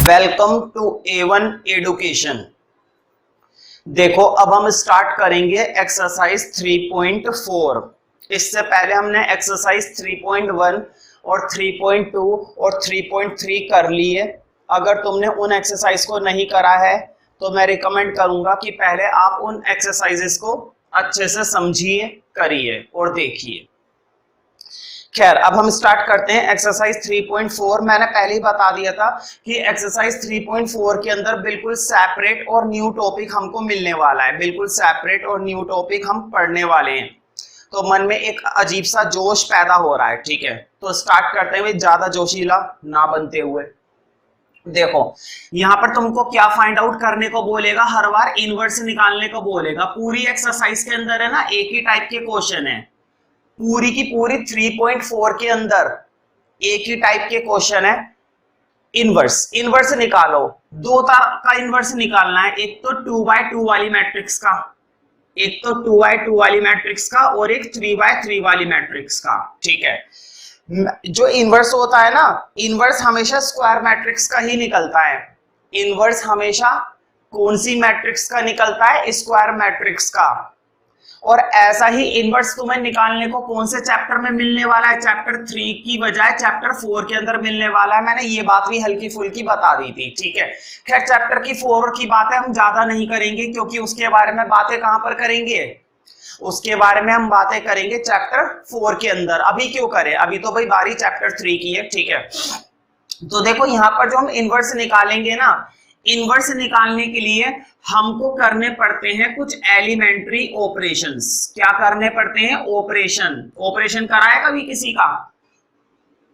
Welcome to A1 education. देखो अब हम स्टार्ट करेंगे एक्सरसाइज 3.4। इससे पहले हमने एक्सरसाइज 3.1 और 3.2 और 3.3 कर लिए। अगर तुमने उन एक्सरसाइज को नहीं करा है तो मैं रिकमेंड करूंगा कि पहले आप उन एक्सरसाइजेस को अच्छे से समझिए, करिए और देखिए। खैर अब हम स्टार्ट करते हैं एक्सरसाइज 3.4। मैंने पहले ही बता दिया था कि एक्सरसाइज 3.4 के अंदर बिल्कुल सेपरेट और न्यू टॉपिक हमको मिलने वाला है। बिल्कुल सेपरेट और न्यू टॉपिक हम पढ़ने वाले हैं, तो मन में एक अजीब सा जोश पैदा हो रहा है। ठीक है, तो स्टार्ट करते हैं ज्यादा जोशीला ना बनते हुए। देखो यहाँ पर तुमको क्या फाइंड आउट करने को बोलेगा, हर बार इनवर्स निकालने को बोलेगा। पूरी एक्सरसाइज के अंदर है ना एक ही टाइप के क्वेश्चन है, पूरी की पूरी 3.4 के अंदर एक ही टाइप के क्वेश्चन है। इनवर्स निकालो। दो तरह का इनवर्स निकालना है, एक तो 2x2 वाली मैट्रिक्स का, एक तो 2x2 वाली मैट्रिक्स का और एक 3x3 वाली मैट्रिक्स का। ठीक है, जो इनवर्स होता है ना, इनवर्स हमेशा स्क्वायर मैट्रिक्स का ही निकलता है। इनवर्स हमेशा कौन सी मैट्रिक्स का निकलता है? स्क्वायर मैट्रिक्स का। और ऐसा ही इनवर्स तुम्हें निकालने को कौन से चैप्टर में मिलने वाला है? चैप्टर 3 की बजाय चैप्टर 4 के अंदर मिलने वाला है। मैंने ये बात भी हल्की फुल्की बता दी थी। ठीक है, खैर चैप्टर की 4 की बातें हम ज्यादा नहीं करेंगे, क्योंकि उसके बारे में बातें कहां पर करेंगे? उसके बारे में हम बातें करेंगे चैप्टर 4 के अंदर। अभी क्यों करें, अभी तो भाई बारी चैप्टर 3 की है। ठीक है, तो देखो यहाँ पर जो हम इनवर्स निकालेंगे ना, इनवर्स निकालने के लिए हमको करने पड़ते हैं कुछ एलिमेंट्री ऑपरेशंस। क्या करने पड़ते हैं? ऑपरेशन करा है कभी किसी का?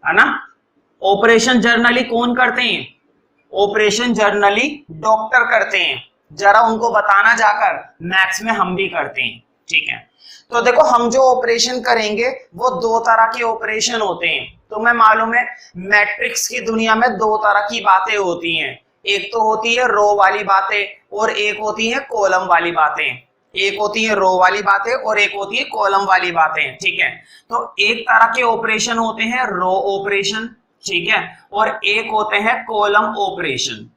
है ना, ऑपरेशन जर्नली कौन करते हैं? ऑपरेशन जर्नली डॉक्टर करते हैं। जरा उनको बताना जाकर, मैथ्स में हम भी करते हैं। ठीक है, तो देखो हम जो ऑपरेशन करेंगे वो दो तरह के ऑपरेशन होते हैं। तुम्हें मालूम है मैट्रिक्स की दुनिया में दो तरह की बातें होती हैं। एक तो होती है रो वाली बातें और एक होती है कॉलम वाली बातें। एक होती है रो वाली बातें और एक होती है कॉलम वाली बातें। ठीक है, तो एक तरह के ऑपरेशन होते हैं रो ऑपरेशन, ठीक है, और एक होते हैं कॉलम ऑपरेशन।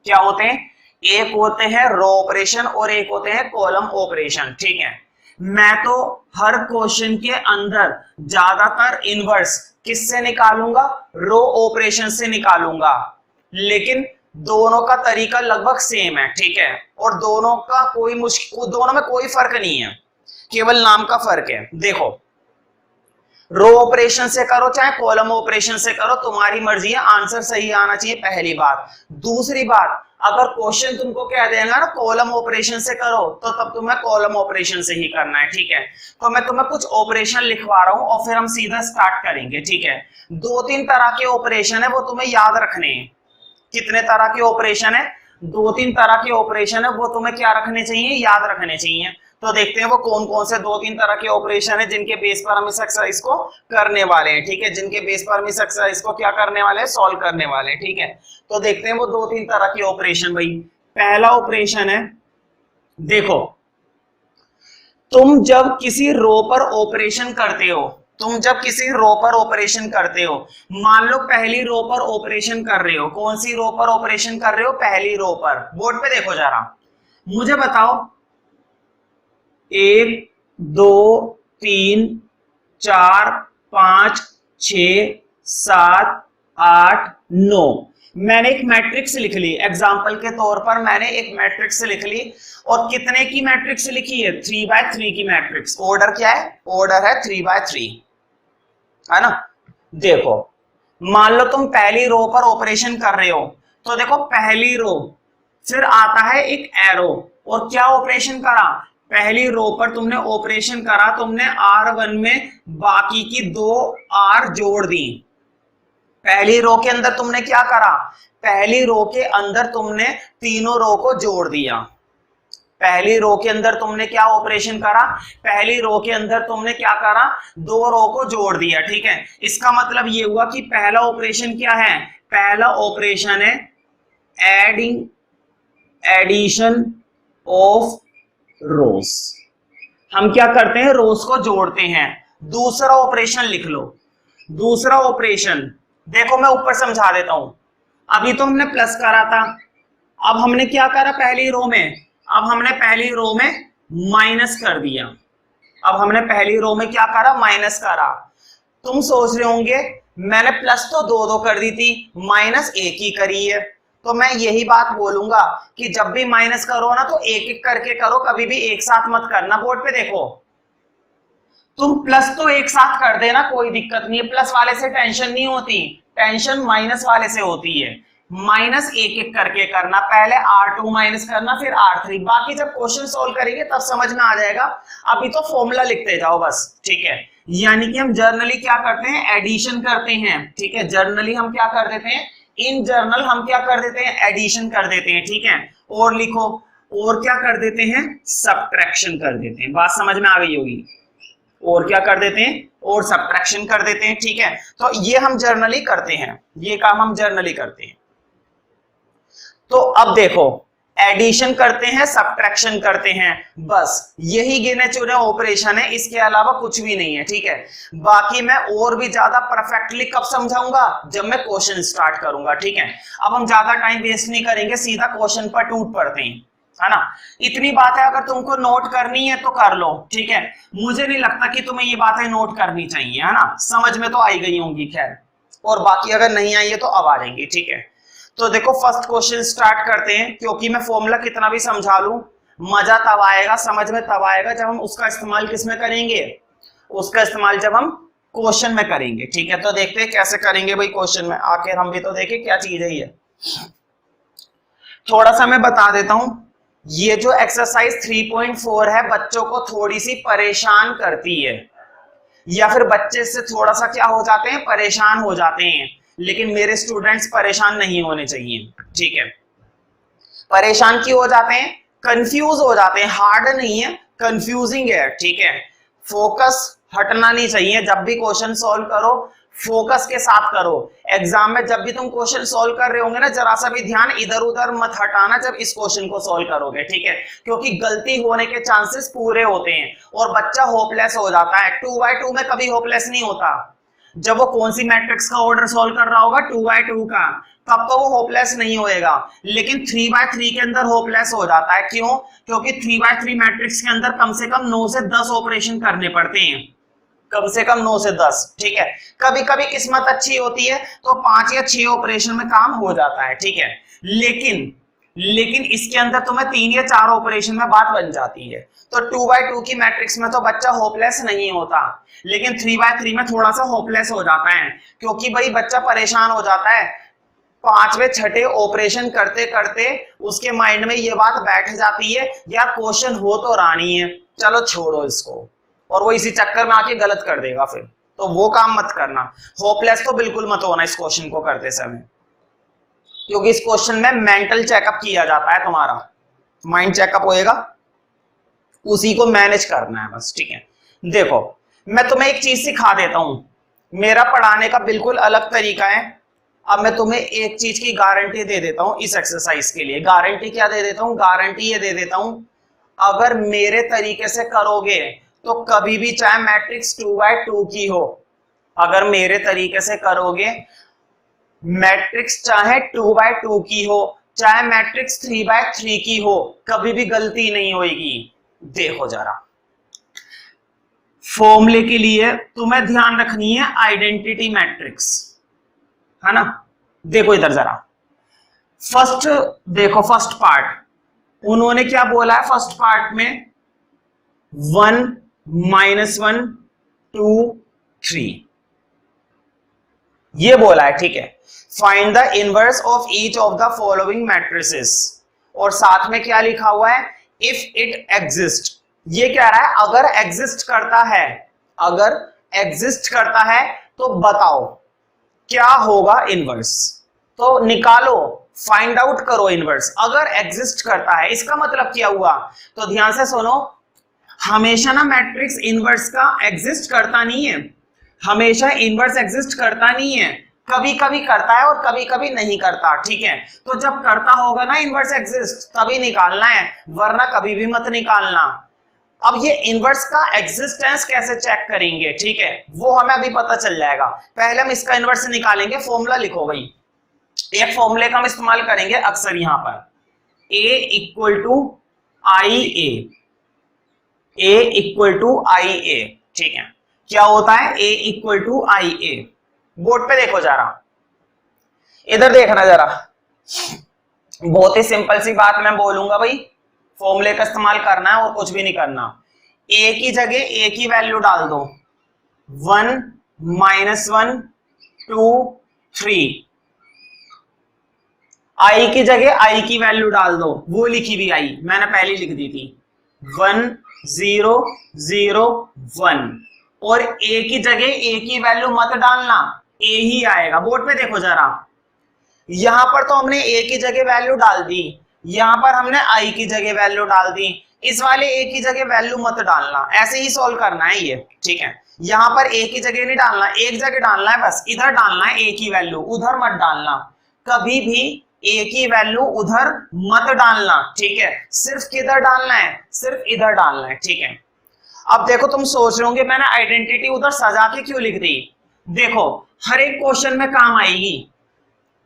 क्या होते हैं? एक होते हैं रो ऑपरेशन और एक होते हैं कॉलम ऑपरेशन। ठीक है, मैं तो हर क्वेश्चन के अंदर ज्यादातर इनवर्स किससे निकालूंगा? रो ऑपरेशन से निकालूंगा, लेकिन दोनों का तरीका लगभग सेम है। ठीक है, और दोनों का कोई मुश्किल, दोनों में कोई फर्क नहीं है, केवल नाम का फर्क है। देखो रो ऑपरेशन से करो चाहे कॉलम ऑपरेशन से करो, तुम्हारी मर्जी है, आंसर सही आना चाहिए, पहली बात। दूसरी बात, अगर क्वेश्चन तुमको कह देगा ना कॉलम ऑपरेशन से करो, तो तब तुम्हें कॉलम ऑपरेशन से ही करना है। ठीक है, तो मैं तुम्हें कुछ ऑपरेशन लिखवा रहा हूं और फिर हम सीधा स्टार्ट करेंगे। ठीक है, 2-3 तरह के ऑपरेशन है, वो तुम्हें याद रखने हैं। कितने तरह के ऑपरेशन है? 2-3 तरह के ऑपरेशन है, वो तुम्हें क्या रखने चाहिए? याद रखने चाहिए। तो देखते हैं वो कौन कौन से 2-3 तरह के ऑपरेशन है जिनके बेस पर हम इस एक्सरसाइज को करने वाले हैं। ठीक है, जिनके बेस पर हम इस एक्सरसाइज को क्या करने वाले हैं? सॉल्व करने वाले हैं। ठीक है, तो देखते हैं वो 2-3 तरह के ऑपरेशन। भाई पहला ऑपरेशन है, देखो तुम जब किसी रो पर ऑपरेशन करते हो, तुम जब किसी रो पर ऑपरेशन करते हो, मान लो पहली रो पर ऑपरेशन कर रहे हो। कौन सी रो पर ऑपरेशन कर रहे हो? पहली रो पर। बोर्ड पे देखो जरा, मुझे बताओ 1 2 3 4 5 6 7 8 9। मैंने एक मैट्रिक्स लिख ली, एग्जाम्पल के तौर पर मैंने एक मैट्रिक्स लिख ली। और कितने की मैट्रिक्स लिखी है? 3x3 की मैट्रिक्स। ऑर्डर क्या है? ऑर्डर है 3x3, है ना। देखो मान लो तुम पहली रो पर ऑपरेशन कर रहे हो, तो देखो पहली रो, फिर आता है एक एरो, और क्या ऑपरेशन करा? पहली रो पर तुमने ऑपरेशन करा, तुमने R1 में बाकी की 2 R जोड़ दी। पहली रो के अंदर तुमने क्या करा? पहली रो के अंदर तुमने तीनों रो को जोड़ दिया। पहली रो के अंदर तुमने क्या ऑपरेशन करा? पहली रो के अंदर तुमने क्या करा? 2 रो को जोड़ दिया। ठीक है, इसका मतलब ये हुआ कि पहला ऑपरेशन क्या है? पहला ऑपरेशन है एडिशन ऑफ रोज। हम क्या करते हैं? रोज को जोड़ते हैं। दूसरा ऑपरेशन लिख लो। दूसरा ऑपरेशन देखो मैं ऊपर समझा देता हूं। अभी तो हमने प्लस करा था, अब हमने क्या करा पहली रो में, अब हमने पहली रो में माइनस कर दिया, अब हमने पहली रो में क्या करा, माइनस करा। तुम सोच रहे होंगे मैंने प्लस तो दो दो कर दी थी, माइनस एक ही करी है। तो मैं यही बात बोलूंगा कि जब भी माइनस करो ना तो एक एक करके करो, कभी भी एक साथ मत करना। बोर्ड पे देखो, तुम प्लस तो एक साथ कर देना, कोई दिक्कत नहीं है, प्लस वाले से टेंशन नहीं होती, टेंशन माइनस वाले से होती है। माइनस एक एक करके करना, पहले R2 माइनस करना फिर R3, बाकी जब क्वेश्चन सोल्व करेंगे तब समझ में आ जाएगा। अभी तो फॉर्मूला लिखते जाओ बस, ठीक है। यानी कि हम जर्नली क्या करते हैं, एडिशन करते हैं, ठीक है। जर्नली हम क्या कर देते हैं, इन जर्नल हम क्या कर देते हैं, एडिशन कर देते हैं, ठीक है। और लिखो, और क्या कर देते हैं, सब्ट्रैक्शन कर देते हैं। बात समझ में आ गई होगी, और क्या कर देते हैं, और सब्ट्रैक्शन कर देते हैं, ठीक है। तो ये हम जर्नली करते हैं, ये काम हम जर्नली करते हैं। तो अब देखो, एडिशन करते हैं, सब्ट्रैक्शन करते हैं, बस यही गिने चुने ऑपरेशन है, इसके अलावा कुछ भी नहीं है, ठीक है। बाकी मैं और भी ज्यादा परफेक्टली कब समझाऊंगा, जब मैं क्वेश्चन स्टार्ट करूंगा, ठीक है। अब हम ज्यादा टाइम वेस्ट नहीं करेंगे, सीधा क्वेश्चन पर टूट पड़ते हैं, है ना। इतनी बात है, अगर तुमको नोट करनी है तो कर लो, ठीक है। मुझे नहीं लगता कि तुम्हें ये बातें नोट करनी चाहिए, है ना, समझ में तो आई गई होंगी, खैर। और बाकी अगर नहीं आई है तो अब आ जाएंगी, ठीक है। तो देखो फर्स्ट क्वेश्चन स्टार्ट करते हैं, क्योंकि मैं फॉर्मूला कितना भी समझा लूं, मजा तब आएगा, समझ में तब आएगा जब हम उसका इस्तेमाल किस में करेंगे, उसका इस्तेमाल जब हम क्वेश्चन में करेंगे, ठीक है। तो देखते हैं कैसे करेंगे भाई क्वेश्चन में, आखिर हम भी तो देखें क्या चीज है ये। थोड़ा सा मैं बता देता हूं, ये जो एक्सरसाइज 3.4 है बच्चों को थोड़ी सी परेशान करती है, या फिर बच्चे से थोड़ा सा क्या हो जाते हैं, परेशान हो जाते हैं। लेकिन मेरे स्टूडेंट्स परेशान नहीं होने चाहिए, ठीक है। परेशान क्यों हो जाते हैं, कंफ्यूज हो जाते हैं, हार्ड नहीं है, कंफ्यूजिंग है, ठीक है। फोकस हटना नहीं चाहिए, जब भी क्वेश्चन सॉल्व करो फोकस के साथ करो। एग्जाम में जब भी तुम क्वेश्चन सॉल्व कर रहे होंगे ना, जरा सा भी ध्यान इधर उधर मत हटाना जब इस क्वेश्चन को सॉल्व करोगे, ठीक है। क्योंकि गलती होने के चांसेस पूरे होते हैं और बच्चा होपलेस हो जाता है। 2x2 में कभी होपलेस नहीं होता। जब वो कौन सी मैट्रिक्स का ऑर्डर सॉल्व कर रहा होगा, 2x2 का, तब तो वो होपलेस नहीं होएगा। लेकिन 3x3 के अंदर होपलेस हो जाता है, क्यों, क्योंकि 3x3 मैट्रिक्स के अंदर कम से कम 9 से 10 ऑपरेशन करने पड़ते हैं, कम से कम 9 से 10, ठीक है। कभी कभी किस्मत अच्छी होती है तो 5 या 6 ऑपरेशन में काम हो जाता है, ठीक है। लेकिन इसके अंदर तुम्हें 3 या 4 ऑपरेशन में बात बन जाती है। तो 2x2 की मैट्रिक्स में तो बच्चा होपलेस नहीं होता, लेकिन 3x3 में थोड़ा सा होपलेस हो जाता है, क्योंकि भाई बच्चा परेशान हो जाता है। 5वें 6ठे ऑपरेशन करते करते उसके माइंड में ये बात बैठ जाती है, यार क्वेश्चन हो तो रानी है, चलो छोड़ो इसको, और वो इसी चक्कर में आके गलत कर देगा फिर। तो वो काम मत करना, होपलेस तो बिल्कुल मत होना इस क्वेश्चन को करते समय, क्योंकि इस क्वेश्चन में मेंटल चेकअप किया जाता है, तुम्हारा माइंड चेकअप होएगा, उसी को मैनेज करना है बस, ठीक है। देखो मैं तुम्हें एक चीज सिखा देता हूं, मेरा पढ़ाने का बिल्कुल अलग तरीका है। अब मैं तुम्हें एक चीज की गारंटी दे देता हूं इस एक्सरसाइज के लिए। गारंटी क्या दे देता हूं, गारंटी ये दे देता हूं, अगर मेरे तरीके से करोगे तो कभी भी, चाहे मैट्रिक्स 2x2 की हो, अगर मेरे तरीके से करोगे, मैट्रिक्स चाहे 2x2 की हो, चाहे मैट्रिक्स 3x3 की हो, कभी भी गलती नहीं होगी। देखो जरा, फॉर्मूले के लिए तुम्हें ध्यान रखनी है आइडेंटिटी मैट्रिक्स, है ना। देखो इधर जरा, फर्स्ट देखो, फर्स्ट पार्ट उन्होंने क्या बोला है, फर्स्ट पार्ट में 1 -1 2 3 ये बोला है, ठीक है। Find the inverse of each of the following matrices, और साथ में क्या लिखा हुआ है, इफ इट एग्जिस्ट। ये कह रहा है अगर एग्जिस्ट करता है, अगर एग्जिस्ट करता है तो बताओ क्या होगा इनवर्स। तो निकालो, फाइंड आउट करो इनवर्स, अगर एग्जिस्ट करता है। इसका मतलब क्या हुआ, तो ध्यान से सुनो, हमेशा ना मैट्रिक्स इनवर्स का एग्जिस्ट करता नहीं है, हमेशा इनवर्स एग्जिस्ट करता नहीं है, कभी कभी करता है और कभी कभी नहीं करता, ठीक है। तो जब करता होगा ना इनवर्स एग्जिस्ट, तभी निकालना है, वरना कभी भी मत निकालना। अब ये इनवर्स का एग्जिस्टेंस कैसे चेक करेंगे, ठीक है, वो हमें अभी पता चल जाएगा। पहले हम इसका इनवर्स निकालेंगे, फॉर्मूला लिखो भाई, एक फॉर्मूले का हम इस्तेमाल करेंगे अक्सर यहां पर, a equal to I A equal to I A. ठीक है, क्या होता है a equal to I A? Board पे देखो जरा, इधर देखना जरा, बहुत ही सिंपल सी बात मैं बोलूंगा भाई, फॉर्मूले का इस्तेमाल करना है और कुछ भी नहीं करना। a की जगह a की वैल्यू डाल दो, 1 -1 2 3। i की जगह i की वैल्यू डाल दो, वो लिखी हुई आई मैंने पहले लिख दी थी, 1 0 0 1। और a की जगह a की वैल्यू मत डालना, a ही आएगा। बोर्ड पे देखो जरा, यहां पर तो हमने a की जगह वैल्यू डाल दी, यहां पर हमने i की जगह वैल्यू डाल दी, इस वाले a की जगह वैल्यू मत डालना, ऐसे ही सॉल्व करना है ये। ठीक है, यहां पर a की जगह नहीं डालना, एक जगह डालना है बस, इधर डालना है a की वैल्यू, उधर मत डालना, कभी भी a की वैल्यू उधर मत डालना। ठीक है, सिर्फ किधर डालना है, सिर्फ इधर डालना है। ठीक है, अब देखो तुम सोच रहे होंगे मैंने आइडेंटिटी उधर सजा के क्यों लिख दी? देखो हर एक क्वेश्चन में काम आएगी,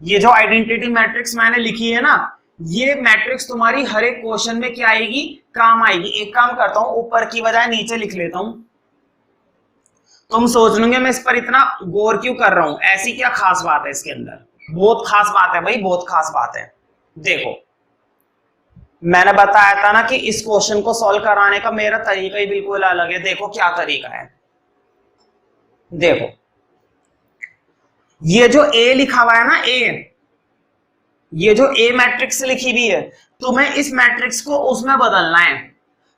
ये जो आइडेंटिटी मैट्रिक्स मैंने लिखी है ना, ये मैट्रिक्स तुम्हारी हर एक क्वेश्चन में क्या आएगी, काम आएगी। एक काम करता हूं, ऊपर की बजाय नीचे लिख लेता हूं। तुम सोच लोगे मैं इस पर इतना गौर क्यों कर रहा हूं, ऐसी क्या खास बात है इसके अंदर? बहुत खास बात है भाई, बहुत खास बात है। देखो मैंने बताया था ना कि इस क्वेश्चन को सॉल्व कराने का मेरा तरीका ही बिल्कुल अलग है। देखो क्या तरीका है, देखो ये जो a लिखा हुआ है ना, ये जो a मैट्रिक्स लिखी हुई है, तुम्हें इस मैट्रिक्स को उसमें बदलना है,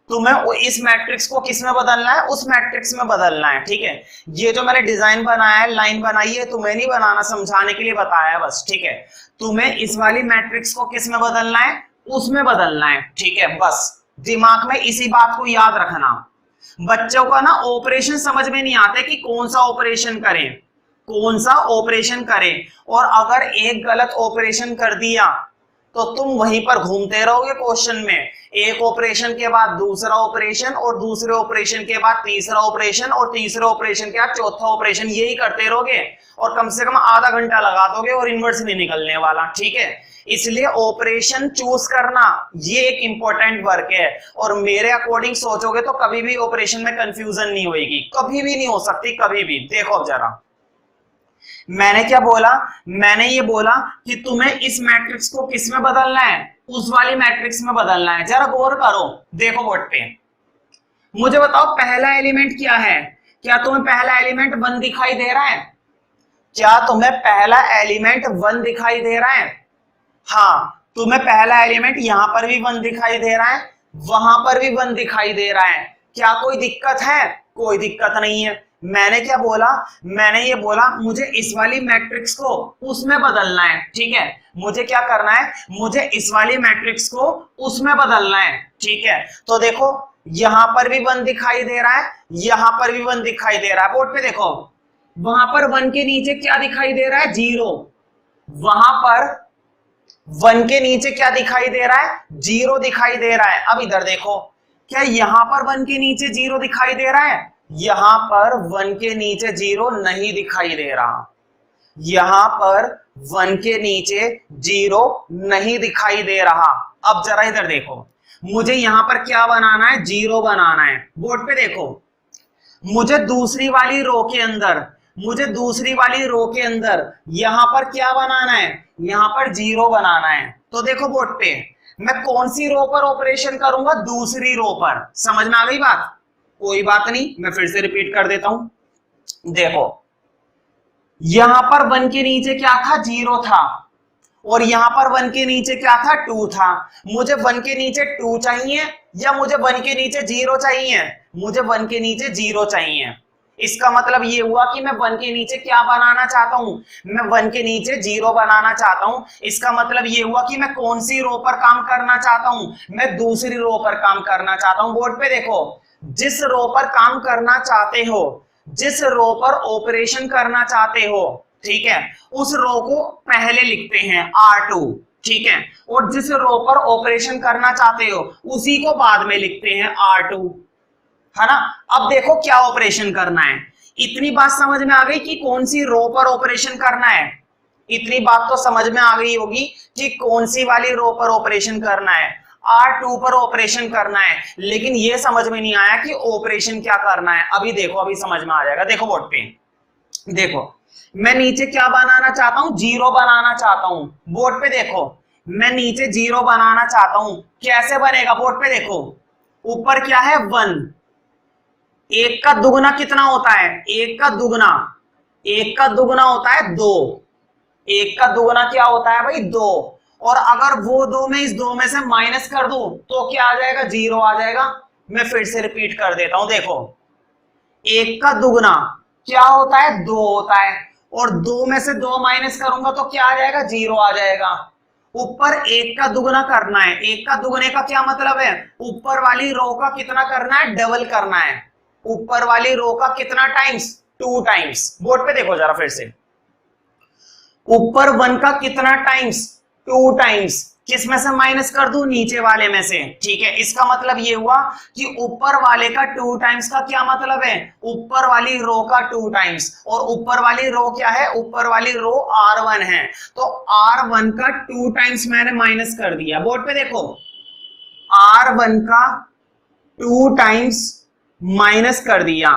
तुम्हें इस मैट्रिक्स को किस में बदलना है, उस मैट्रिक्स में बदलना है। ठीक है, ये जो मैंने डिजाइन बनाया है, लाइन बनाई है, तुम्हें नहीं बनाना, समझाने के लिए बताया है बस। ठीक है, तुम्हें इस वाली मैट्रिक्स को किस में बदलना है, उसमें बदलना है। ठीक है, बस दिमाग में इसी बात को याद रखना। बच्चों का ना ऑपरेशन समझ में नहीं आते कि कौन सा ऑपरेशन करें, कौन सा ऑपरेशन करें, और अगर एक गलत ऑपरेशन कर दिया तो तुम वहीं पर घूमते रहोगे क्वेश्चन में, एक ऑपरेशन के बाद दूसरा ऑपरेशन, और दूसरे ऑपरेशन के बाद तीसरा ऑपरेशन, और तीसरे ऑपरेशन के बाद चौथा ऑपरेशन, यही करते रहोगे और कम से कम आधा घंटा लगा दोगे और इनवर्स नहीं निकलने वाला। ठीक है, इसलिए ऑपरेशन चूज करना ये एक इंपॉर्टेंट वर्क है, और मेरे अकॉर्डिंग सोचोगे तो कभी भी ऑपरेशन में कंफ्यूजन नहीं होगी, कभी भी नहीं हो सकती, कभी भी। देखो अब जरा मैंने क्या बोला, मैंने ये बोला कि तुम्हें इस मैट्रिक्स को किस में बदलना है, उस वाली मैट्रिक्स में बदलना है। जरा गौर करो, देखो बोर्ड पे, मुझे बताओ पहला एलिमेंट क्या है? क्या तुम्हें पहला एलिमेंट 1 दिखाई दे रहा है? क्या तुम्हें पहला एलिमेंट 1 दिखाई दे रहा है? हाँ, तुम्हें पहला एलिमेंट यहां पर भी 1 दिखाई दे रहा है, वहां पर भी 1 दिखाई दे रहा है। क्या कोई दिक्कत है? कोई दिक्कत नहीं है। मैंने क्या बोला, मैंने ये बोला मुझे इस वाली मैट्रिक्स को उसमें बदलना है। ठीक है, मुझे क्या करना है, मुझे इस वाली मैट्रिक्स को उसमें बदलना है। ठीक है, तो देखो यहां पर भी 1 दिखाई दे रहा है, यहां पर भी 1 दिखाई दे रहा है। बोर्ड पे देखो, वहां पर 1 के नीचे क्या दिखाई दे रहा है, 0। वहां पर 1 के नीचे क्या दिखाई दे रहा है, 0 दिखाई दे रहा है। अब इधर देखो, क्या यहां पर 1 के नीचे 0 दिखाई दे रहा है? यहां पर 1 के नीचे 0 नहीं दिखाई दे रहा, यहां पर 1 के नीचे 0 नहीं दिखाई दे रहा। अब जरा इधर देखो, मुझे यहां पर क्या बनाना है, 0 बनाना है। बोर्ड पे देखो, मुझे दूसरी वाली रो के अंदर, मुझे दूसरी वाली रो के अंदर यहां पर क्या बनाना है, यहां पर 0 बनाना है। तो देखो बोर्ड पे, मैं कौन सी रो पर ऑपरेशन करूंगा, दूसरी रो पर। समझ में आ गई बात? कोई बात नहीं, मैं फिर से रिपीट कर देता हूं। देखो यहां पर 1 के नीचे क्या था, 0 था, और यहां पर 1 के नीचे क्या था, 2 था। मुझे 1 के नीचे 2 चाहिए या मुझे 1 के नीचे 0 चाहिए? मुझे 1 के नीचे 0 चाहिए। इसका मतलब ये हुआ कि मैं 1 के नीचे क्या बनाना चाहता हूं, मैं 1 के नीचे 0 बनाना चाहता हूं। इसका मतलब ये हुआ कि मैं कौन सी रो पर काम करना चाहता हूं, मैं दूसरी रो पर काम करना चाहता हूं। बोर्ड पे देखो, जिस रो पर काम करना चाहते हो, जिस रो पर ऑपरेशन करना चाहते हो, ठीक है, उस रो को पहले लिखते हैं R2। ठीक है, और जिस रो पर ऑपरेशन करना चाहते हो उसी को बाद में लिखते हैं R2, है ना। अब देखो क्या ऑपरेशन करना है, इतनी बात समझ में आ गई कि कौन सी रो पर ऑपरेशन करना है। इतनी बात तो समझ में आ गई होगी कि कौन सी वाली रो पर ऑपरेशन करना है, R2 पर ऑपरेशन करना है, लेकिन ये समझ में नहीं आया कि ऑपरेशन क्या करना है। अभी देखो, अभी समझ में आ जाएगा। देखो बोर्ड पे, देखो मैं नीचे क्या बनाना चाहता हूं, जीरो बनाना चाहता हूं। बोर्ड पे देखो, मैं नीचे जीरो बनाना चाहता हूं, कैसे बनेगा? बोर्ड पे देखो, ऊपर क्या है 1, एक का दुगना कितना होता है? एक का दुगना, एक का दुगना होता है 2, एक का दुगना क्या होता है भाई? 2। और अगर वो 2 में इस 2 में से माइनस कर दूं तो क्या आ जाएगा? 0 आ जाएगा। मैं फिर से रिपीट कर देता हूं, देखो एक का दुगना क्या होता है? 2 होता है, और 2 में से 2 माइनस करूंगा तो क्या आ जाएगा? 0 आ जाएगा। ऊपर एक का दुगना करना है, एक का दुगने का क्या मतलब है? ऊपर वाली रो का कितना करना है? डबल करना है। ऊपर वाली रो का कितना टाइम्स? 2 टाइम्स। बोर्ड पे देखो जरा फिर से, ऊपर 1 का कितना टाइम्स? 2 टाइम्स। किस में से माइनस कर दूं? नीचे वाले में से। ठीक है, इसका मतलब ये हुआ कि ऊपर वाले का 2 टाइम्स का क्या मतलब है? ऊपर वाली रो का 2 टाइम्स। और ऊपर वाली रो क्या है? ऊपर वाली रो R1 है, तो R1 का 2 टाइम्स मैंने माइनस कर दिया। बोर्ड पे देखो, R1 का 2 टाइम्स माइनस कर दिया।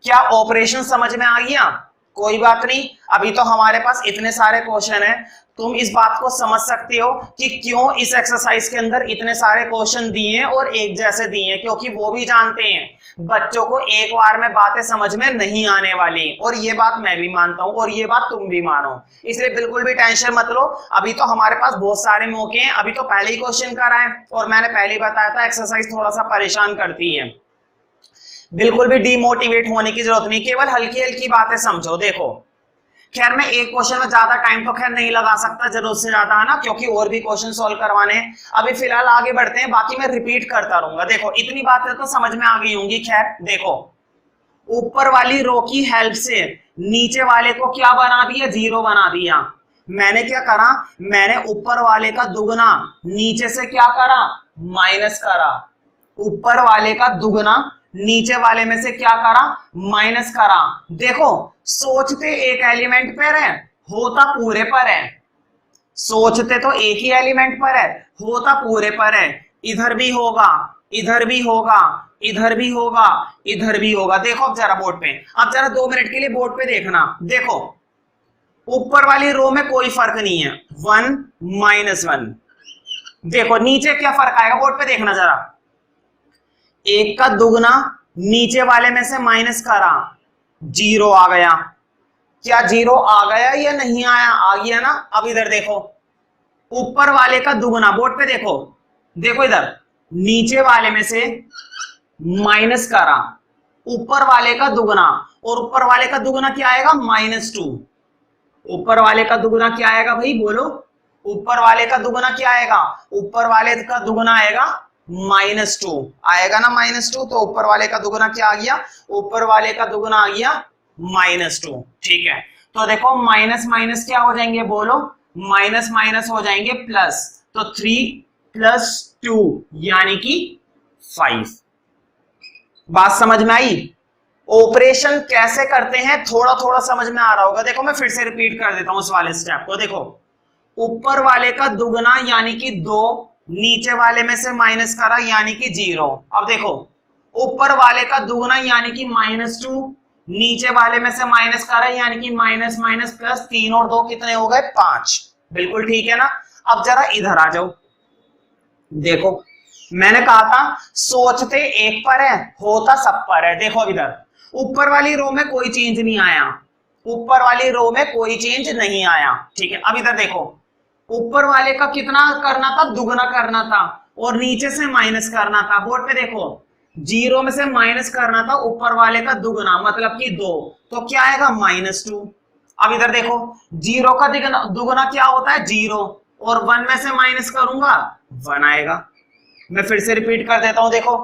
क्या ऑपरेशन समझ में आ गया? कोई बात नहीं, अभी तो हमारे पास इतने सारे क्वेश्चन हैं, तुम इस बात को समझ सकते हो कि क्यों इस एक्सरसाइज के अंदर इतने सारे क्वेश्चन दिए हैं और एक जैसे दिए हैं, क्योंकि वो भी जानते हैं बच्चों को एक बार में बातें समझ में नहीं आने वाली, और ये बात मैं भी मानता हूं और ये बात तुम भी मानो, इसलिए बिल्कुल भी टेंशन मत लो। अभी तो हमारे पास बहुत सारे मौके हैं, अभी तो पहले ही क्वेश्चन करा है, और मैंने पहले ही बताया था एक्सरसाइज थोड़ा सा परेशान करती है। बिल्कुल भी डीमोटिवेट होने की जरूरत नहीं, केवल हल्की हल्की बातें समझो। देखो, खैर मैं एक क्वेश्चन में ज्यादा टाइम तो खैर नहीं लगा सकता जरूरत से ज्यादा, है ना, क्योंकि और भी क्वेश्चन सॉल्व करवाने हैं। अभी फिलहाल आगे बढ़ते हैं, बाकी मैं रिपीट करता रहूंगा। देखो इतनी बातें तो समझ में आ गई होंगी। खैर देखो, ऊपर वाली रो की हेल्प से नीचे वाले को क्या बना दिया? 0 बना दिया। मैंने क्या करा? मैंने ऊपर वाले का दुगना नीचे से क्या करा? माइनस करा। ऊपर वाले का दुगना नीचे वाले में से क्या करा? माइनस करा। देखो, सोचते एक एलिमेंट पर है, होता पूरे पर है। सोचते तो एक ही एलिमेंट पर है, होता पूरे पर है। इधर भी होगा, इधर भी होगा, इधर भी होगा, इधर भी होगा। देखो अब जरा बोर्ड पे, अब जरा 2 मिनट के लिए बोर्ड पे देखना। देखो, ऊपर वाली रो में कोई फर्क नहीं है, 1 -1। देखो नीचे क्या फर्क आएगा? बोर्ड पे देखना जरा, एक का दुगना नीचे वाले में से माइनस करा, 0 आ गया। क्या 0 आ गया या नहीं आया? आ गया ना। अब इधर देखो, ऊपर वाले का दुगना, बोर्ड पे देखो, देखो इधर नीचे वाले में से माइनस करा, ऊपर वाले का दुगना, और ऊपर वाले का दुगना क्या आएगा? -2। ऊपर वाले का दुगना क्या आएगा भाई? बोलो, ऊपर वाले का दुगना क्या आएगा? ऊपर वाले का दुगना आएगा -2 आएगा ना, -2। तो ऊपर वाले का दुगना क्या आ गया? ऊपर वाले का दुगना आ गया -2। ठीक है, तो देखो माइनस माइनस क्या हो जाएंगे? बोलो, माइनस माइनस हो जाएंगे प्लस। तो 3 + 2 यानी कि 5। बात समझ में आई? ऑपरेशन कैसे करते हैं थोड़ा थोड़ा समझ में आ रहा होगा। देखो मैं फिर से रिपीट कर देता हूं उस वाले स्टेप को। देखो, ऊपर वाले का दुगना यानी कि 2, नीचे वाले में से माइनस करा यानी कि 0। अब देखो, ऊपर वाले का दुगना यानी कि -2, नीचे वाले में से माइनस करा यानी कि माइनस माइनस प्लस, 3 और 2 कितने हो गए? 5। बिल्कुल ठीक है ना। अब जरा इधर आ जाओ। देखो मैंने कहा था सोचते एक पर है, होता सब पर है। देखो इधर ऊपर वाली रो में कोई चेंज नहीं आया, ऊपर वाली रो में कोई चेंज नहीं आया। ठीक है, अब इधर देखो, ऊपर वाले का कितना करना था? दुगना करना था, और नीचे से माइनस करना था। बोर्ड पे देखो, 0 में से माइनस करना था ऊपर वाले का दुगना, मतलब कि 2, तो क्या आएगा? -2। अब इधर देखो, 0 का दुगना क्या होता है? 0, और 1 में से माइनस करूंगा 1 आएगा। मैं फिर से रिपीट कर देता हूं। देखो,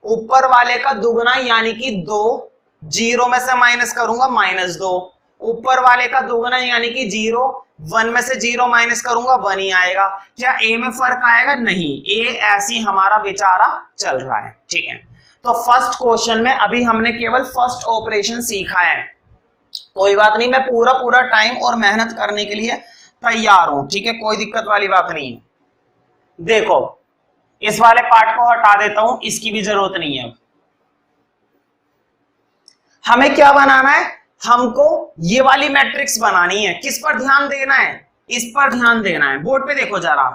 ऊपर वाले का दुगना यानी कि 2, 0 में से माइनस करूंगा -2, ऊपर वाले का दुगना यानी कि 0, 1 में से 0 माइनस करूंगा 1 ही आएगा। क्या ए में फर्क आएगा? नहीं, ए ऐसी हमारा बेचारा चल रहा है। ठीक है, तो फर्स्ट क्वेश्चन में अभी हमने केवल फर्स्ट ऑपरेशन सीखा है। कोई बात नहीं, मैं पूरा टाइम और मेहनत करने के लिए तैयार हूं, ठीक है, कोई दिक्कत वाली बात नहीं है। देखो इस वाले पार्ट को हटा देता हूं, इसकी भी जरूरत नहीं है। हमें क्या बनाना है, हमको ये वाली मैट्रिक्स बनानी है। किस पर ध्यान देना है, इस पर ध्यान देना है। बोर्ड पे देखो जरा,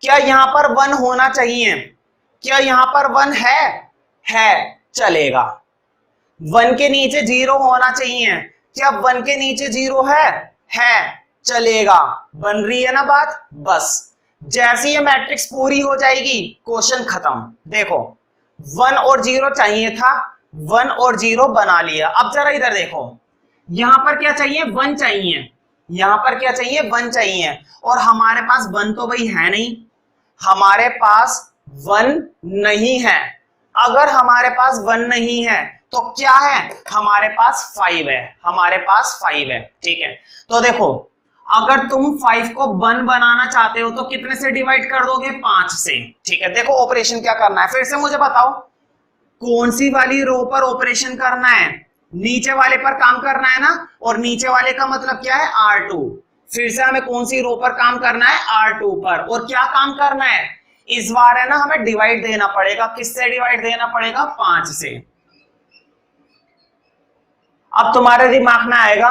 क्या यहां पर 1 होना चाहिए, क्या यहां पर 1 है, चलेगा। 1 के नीचे 0 होना चाहिए, क्या 1 के नीचे 0 है, चलेगा। बन रही है ना बात। बस जैसे ये मैट्रिक्स पूरी हो जाएगी, क्वेश्चन खत्म। देखो 1 और 0 चाहिए था, 1 और 0 बना लिया। अब जरा इधर देखो, यहां पर क्या चाहिए, 1 चाहिए, यहां पर क्या चाहिए, 1 चाहिए, और हमारे पास 1 तो भाई है नहीं, हमारे पास 1 नहीं है। अगर हमारे पास 1 नहीं है तो क्या है, हमारे पास 5 है, हमारे पास 5 है, ठीक है। तो देखो अगर तुम 5 को 1 बनाना चाहते हो तो कितने से डिवाइड कर दोगे, 5 से, ठीक है। देखो ऑपरेशन क्या करना है, फिर से मुझे बताओ कौन सी वाली रो पर ऑपरेशन करना है, नीचे वाले पर काम करना है ना, और नीचे वाले का मतलब क्या है, R2। फिर से हमें कौन सी रो पर काम करना है, R2 पर। और क्या काम करना है, इस बार है ना हमें डिवाइड देना पड़ेगा। किससे डिवाइड देना पड़ेगा, 5 से। अब तुम्हारे दिमाग में आएगा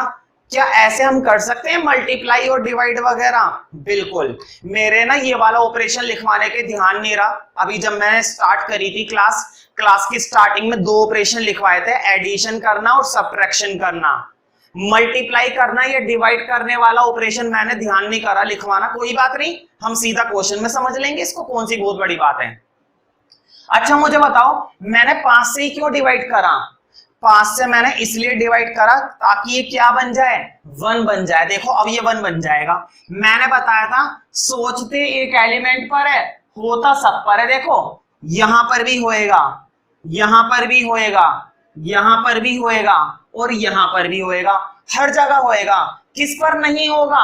क्या ऐसे हम कर सकते हैं मल्टीप्लाई और डिवाइड वगैरह, बिल्कुल। मेरे ना ये वाला ऑपरेशन लिखवाने के ध्यान नहीं रहा। अभी जब मैंने स्टार्ट करी थी क्लास की स्टार्टिंग में 2 ऑपरेशन लिखवाए थे, एडिशन करना और सब्ट्रैक्शन करना। मल्टीप्लाई करना या डिवाइड करने वाला ऑपरेशन मैंने ध्यान नहीं करा लिखवाना, कोई बात नहीं, हम सीधा क्वेश्चन में समझ लेंगे इसको, कौन सी बहुत बड़ी बात है। अच्छा मुझे बताओ मैंने 5 से ही क्यों डिवाइड करा, 5 से मैंने इसलिए डिवाइड करा ताकि ये क्या बन जाए, 1 बन जाए। देखो अब ये 1 बन जाएगा। मैंने बताया था सोचते एक एलिमेंट पर है, होता सब पर है। देखो यहां पर भी होएगा, यहां पर भी होएगा, यहां पर भी होएगा, और यहां पर भी होएगा, हर जगह होएगा। किस पर नहीं होगा,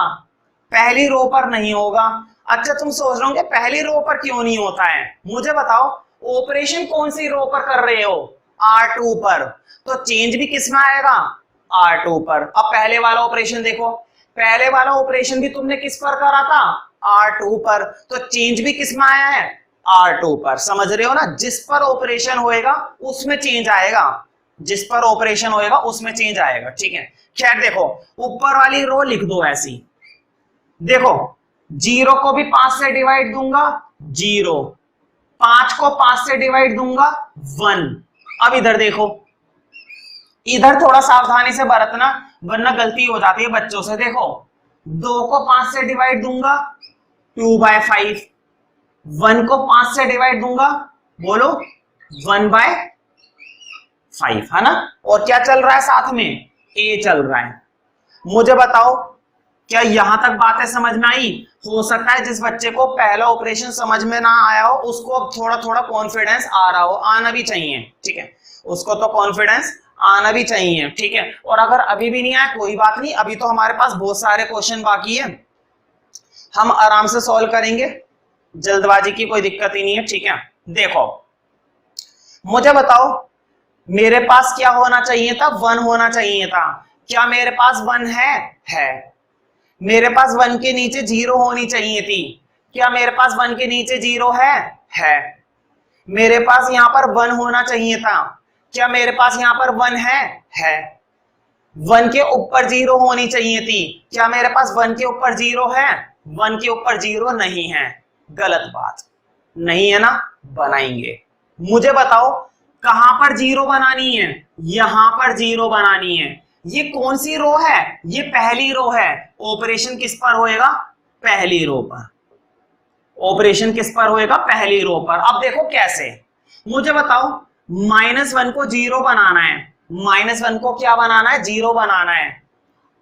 पहली रो पर नहीं होगा। अच्छा तुम सोच रहे होंगे पहली रो पर क्यों नहीं होता है, मुझे बताओ ऑपरेशन कौन सी रो पर कर रहे हो, R2 पर, तो चेंज भी किस में आएगा, R2 पर। अब पहले वाला ऑपरेशन देखो, पहले वाला ऑपरेशन भी तुमने किस पर करा था, R2 पर, तो चेंज भी किस में आया है, R2 पर। समझ रहे हो ना, जिस पर ऑपरेशन होएगा उसमें चेंज आएगा, जिस पर ऑपरेशन होएगा उसमें चेंज आएगा, ठीक है। खैर देखो ऊपर वाली रो लिख दो ऐसी। देखो 0 को भी 5 से डिवाइड दूंगा 0, 5 को 5 से डिवाइड दूंगा 1। अब इधर देखो, इधर थोड़ा सावधानी से बरतना वरना गलती हो जाती है बच्चों से। देखो 2 को 5 से डिवाइड दूंगा 2/5, 1 को 5 से डिवाइड दूंगा, बोलो 1/5, है ना। और क्या चल रहा है साथ में, a चल रहा है। मुझे बताओ क्या यहां तक बातें समझ में आई। हो सकता है जिस बच्चे को पहला ऑपरेशन समझ में ना आया हो उसको अब थोड़ा थोड़ा कॉन्फिडेंस आ रहा हो, आना भी चाहिए, ठीक है, उसको तो कॉन्फिडेंस आना भी चाहिए, ठीक है। और अगर अभी भी नहीं आया कोई बात नहीं, अभी तो हमारे पास बहुत सारे क्वेश्चन बाकी है, हम आराम से सॉल्व करेंगे, जल्दबाजी की कोई दिक्कत ही नहीं है, ठीक है। देखो मुझे बताओ मेरे पास क्या होना चाहिए था, 1 होना चाहिए था। क्या मेरे पास 1 है। मेरे पास 1 के नीचे 0 होनी चाहिए थी। क्या मेरे पास 1 के नीचे 0 है। मेरे पास यहां पर 1 होना चाहिए था। क्या मेरे पास यहां पर 1 है। 1 के ऊपर 0 होनी चाहिए थी। क्या मेरे पास 1 के ऊपर 0 है, 1 के ऊपर 0 नहीं है। गलत बात, नहीं है ना, बनाएंगे। मुझे बताओ कहां पर 0 बनानी है, यहां पर 0 बनानी है। ये कौन सी रो है, ये पहली रो है। ऑपरेशन किस पर होएगा, पहली रो पर। ऑपरेशन किस पर होएगा, पहली रो पर। अब देखो कैसे, मुझे बताओ -1 को 0 बनाना है, -1 को क्या बनाना है, 0 बनाना है।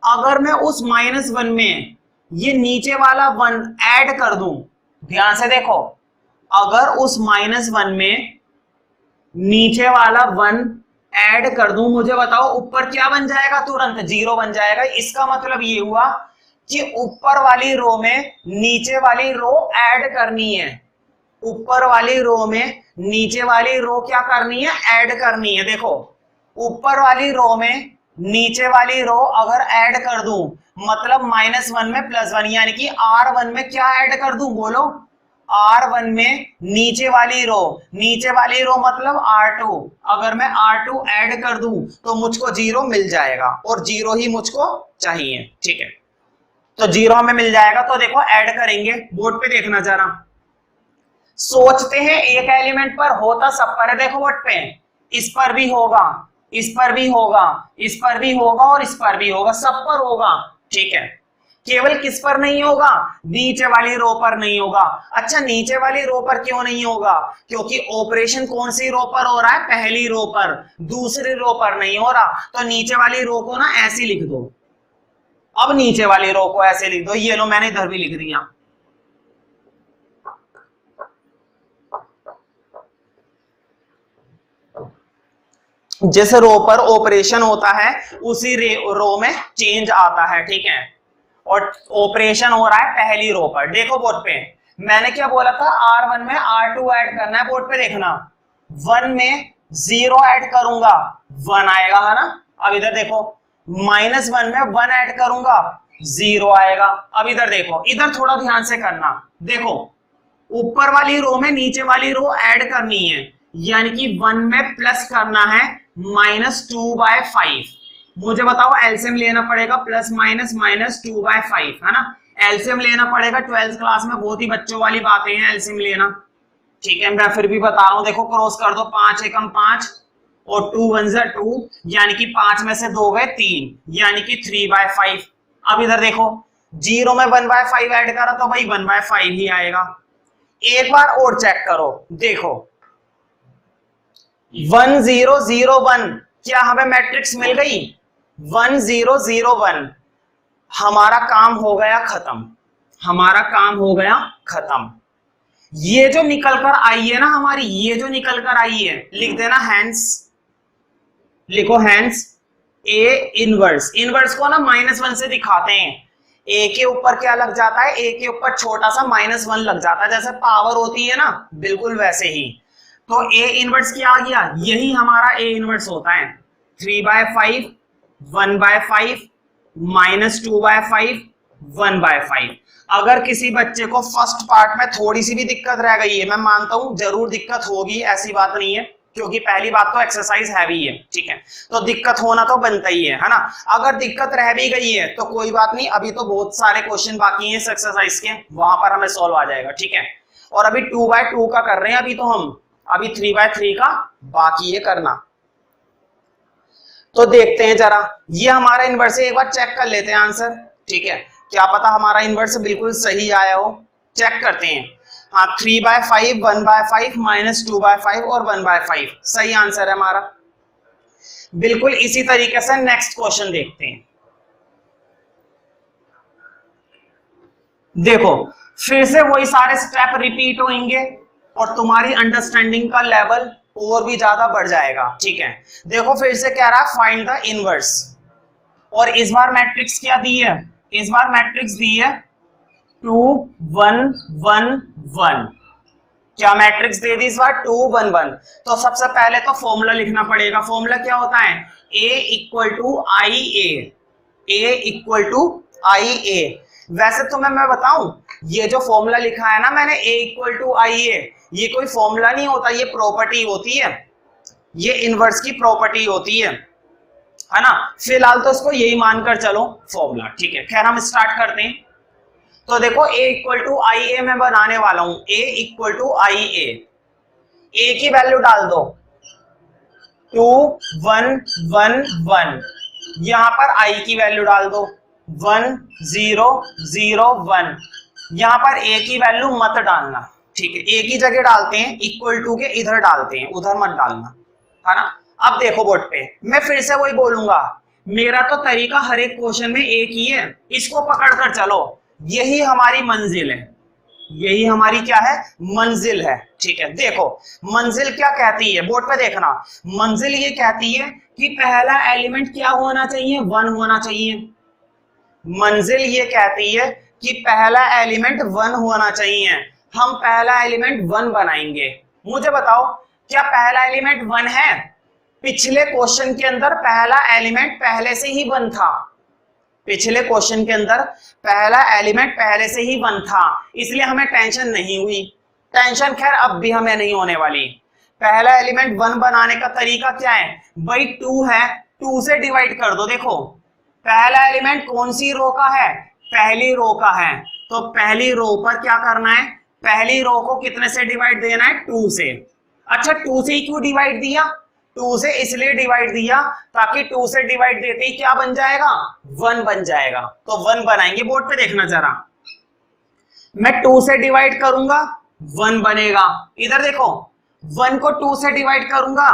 अगर मैं उस -1 में ये नीचे वाला 1 ऐड कर दूं, ध्यान से देखो, अगर उस -1 में नीचे वाला 1 ऐड कर दूं, मुझे बताओ ऊपर क्या बन जाएगा, तुरंत 0 बन जाएगा। इसका मतलब ये हुआ कि ऊपर वाली रो में नीचे वाली रो ऐड करनी है, ऊपर वाली रो में नीचे वाली रो क्या करनी है, ऐड करनी है। देखो ऊपर वाली रो में नीचे वाली रो अगर ऐड कर दूं, मतलब -1 में +1, यानी कि R1 में क्या ऐड कर दूं, बोलो। R1 में नीचे वाली रो मतलब R2, अगर मैं R2 ऐड कर दूं तो मुझको 0 मिल जाएगा, और 0 ही मुझको चाहिए, ठीक है। तो 0 हमें मिल जाएगा। तो देखो ऐड करेंगे, बोर्ड पे देखना जरा। सोचते हैं एक एलिमेंट पर, होता सब पर है। देखो बोर्ड पे, इस पर भी होगा, इस पर भी होगा, इस पर भी होगा, और इस पर भी होगा, सब पर होगा, ठीक है। केवल किस पर नहीं होगा, नीचे वाली रो पर नहीं होगा। अच्छा, नीचे वाली रो पर क्यों नहीं होगा, क्योंकि ऑपरेशन कौन सी रो पर हो रहा है, पहली रो पर, दूसरी रो पर नहीं हो रहा। तो नीचे वाली रो को ना ऐसे लिख दो। अब नीचे वाली रो को ऐसे लिख दो, ये लो मैंने इधर भी लिख दिया। जिस रो पर ऑपरेशन होता है उसी रो में चेंज आता है, ठीक है। और ऑपरेशन हो रहा है पहली रो पर। देखो बोर्ड पे मैंने क्या बोला था, R1 में R2 ऐड करना है। बोर्ड पे देखना, 1 में 0 ऐड करूंगा 1 आएगा, है ना। अब इधर देखो, -1 में 1 ऐड करूंगा 0 आएगा। अब इधर देखो, इधर थोड़ा ध्यान से करना। देखो ऊपर वाली रो में नीचे वाली रो ऐड करनी है, यानी कि 1 में प्लस करना है -2/5। मुझे बताओ एलसीएम लेना पड़ेगा, प्लस माइनस -2/5, है ना। एलसीएम लेना पड़ेगा, 12th क्लास में बहुत ही बच्चों वाली बातें हैं एलसीएम लेना, ठीक है। मैं फिर भी बता रहा हूं, देखो क्रॉस कर दो, 5 एकम 5 और 2 1 जा 2, यानी कि 5 में से 2 गए 3, यानी कि 3/5। अब इधर देखो, 0 में 1/5 ऐड करा तो भाई 1/5 ही आएगा। एक बार और चेक करो, देखो 1 0 0 1, क्या हमें मैट्रिक्स मिल गई, 1 0 0 1। हमारा काम हो गया खत्म, हमारा काम हो गया खत्म। ये जो निकल कर आई है ना हमारी, ये जो निकल कर आई है, लिख देना हैंस, लिखो हैंस ए इनवर्स। इनवर्स को ना -1 से दिखाते हैं। ए के ऊपर क्या लग जाता है, ए के ऊपर छोटा सा -1 लग जाता है, जैसे पावर होती है ना, बिल्कुल वैसे ही। तो ए इनवर्स क्या आ गया, यही हमारा ए इनवर्स होता है। 3/5, 1/5, -2/5, 1/5। अगर किसी बच्चे को फर्स्ट पार्ट में थोड़ी सी भी दिक्कत रह गई है, मैं मानता हूं जरूर दिक्कत होगी, ऐसी बात नहीं है, क्योंकि पहली बात तो एक्सरसाइज हैवी है, ठीक है। तो दिक्कत होना तो बनता ही है ना। अगर दिक्कत रह भी गई है तो कोई बात नहीं, अभी तो बहुत सारे क्वेश्चन बाकी हैं इस एक्सरसाइज के, वहां पर हमें सॉल्व आ जाएगा, ठीक है। और अभी 2/2 का कर रहे हैं अभी तो हम, अभी 3/3 का बाकी है करना। तो देखते हैं जरा, ये हमारा इनवर्स है, एक बार चेक कर लेते हैं आंसर, ठीक है। क्या पता हमारा इनवर्स बिल्कुल सही आया हो, चेक करते हैं। हाँ, 3/5, 1/5, -2/5 और 1/5 सही आंसर है हमारा। बिल्कुल इसी तरीके से नेक्स्ट क्वेश्चन देखते हैं। देखो फिर से वही सारे स्टेप रिपीट होंगे और तुम्हारी अंडरस्टैंडिंग का लेवल और भी ज्यादा बढ़ जाएगा, ठीक है। देखो फिर से कह रहा है फाइंड द इनवर्स, और इस बार मैट्रिक्स क्या दी है, इस बार मैट्रिक्स दी है 2 1 1 1। क्या मैट्रिक्स दे दी इस बार, 2 1 1। तो सबसे पहले तो फॉर्मूला लिखना पड़ेगा। फॉर्मूला क्या होता है, A = IA, A = IA। वैसे तुम्हें मैं बताऊं, ये जो फॉर्मूला लिखा है ना मैंने, A = IA, ये कोई फॉर्मूला नहीं होता, ये प्रॉपर्टी होती है, ये इनवर्स की प्रॉपर्टी होती है ना। फिलहाल तो इसको यही मानकर चलो फॉर्मूला, ठीक है। खैर हम स्टार्ट करते हैं। तो देखो A = IA मैं बनाने वाला हूं, A = IA। A की वैल्यू डाल दो 2 1 1 1, यहां पर I की वैल्यू डाल दो 1 0 0 1। यहां पर A की वैल्यू मत डालना, ठीक है। A की जगह डालते हैं इक्वल टू के, इधर डालते हैं, उधर मत डालना, है ना। अब देखो बोर्ड पे मैं फिर से वही बोलूंगा, मेरा तो तरीका हर एक क्वेश्चन में एक ही है, इसको पकड़कर चलो, यही हमारी मंजिल है, यही हमारी क्या है, मंजिल है, ठीक है। देखो मंजिल क्या कहती है, बोर्ड पे देखना, मंजिल ये कहती है कि पहला एलिमेंट क्या होना चाहिए, 1 होना चाहिए। मंजिल ये कहती है कि पहला एलिमेंट 1 होना चाहिए। हम पहला एलिमेंट 1 बनाएंगे। मुझे बताओ क्या पहला एलिमेंट 1 है, पिछले क्वेश्चन के अंदर पहला एलिमेंट पहले से ही 1 था, पिछले क्वेश्चन के अंदर पहला एलिमेंट पहले से ही 1 था, इसलिए हमें टेंशन नहीं हुई। टेंशन खैर अब भी हमें नहीं होने वाली। पहला एलिमेंट 1 बनाने का तरीका क्या है भाई, 2 है, 2 से डिवाइड कर दो। देखो पहला एलिमेंट कौन सी रो का है, पहली रो का है, तो पहली रो पर क्या करना है, पहली रो को कितने से डिवाइड देना है, 2 से। अच्छा 2 से ही क्यों डिवाइड दिया, 2 से इसलिए डिवाइड दिया ताकि 2 से डिवाइड देते ही क्या बन जाएगा, 1 बन जाएगा। तो 1 बनाएंगे, बोर्ड पे देखना जरा, मैं 2 से डिवाइड करूंगा 1 बनेगा। इधर देखो 1 को 2 से डिवाइड करूंगा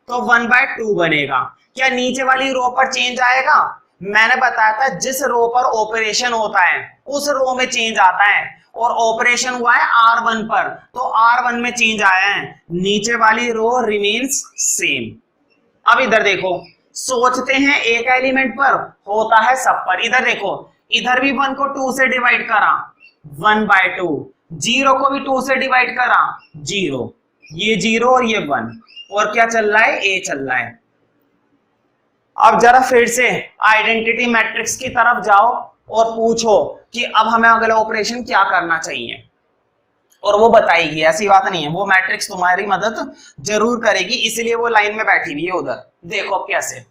तो 1/2 बनेगा। क्या नीचे वाली रो पर चेंज आएगा, मैंने बताया था जिस रो पर ऑपरेशन होता है उस रो में चेंज आता है, और ऑपरेशन हुआ है R1 पर, तो R1 में चेंज आया है, नीचे वाली रो रिमेन्स सेम। अब इधर देखो, सोचते हैं एक एलिमेंट पर होता है सब पर। इधर देखो, इधर भी 1 को 2 से डिवाइड करा 1/2, 0 को भी 2 से डिवाइड करा 0, ये 0 और ये 1, और क्या चल रहा है, A चल रहा है। अब जरा फिर से आइडेंटिटी मैट्रिक्स की तरफ जाओ और पूछो कि अब हमें अगला ऑपरेशन क्या करना चाहिए, और वो बताएगी, ऐसी बात नहीं है, वो मैट्रिक्स तुम्हारी मदद जरूर करेगी, इसलिए वो लाइन में बैठी हुई है उधर। देखो कैसे,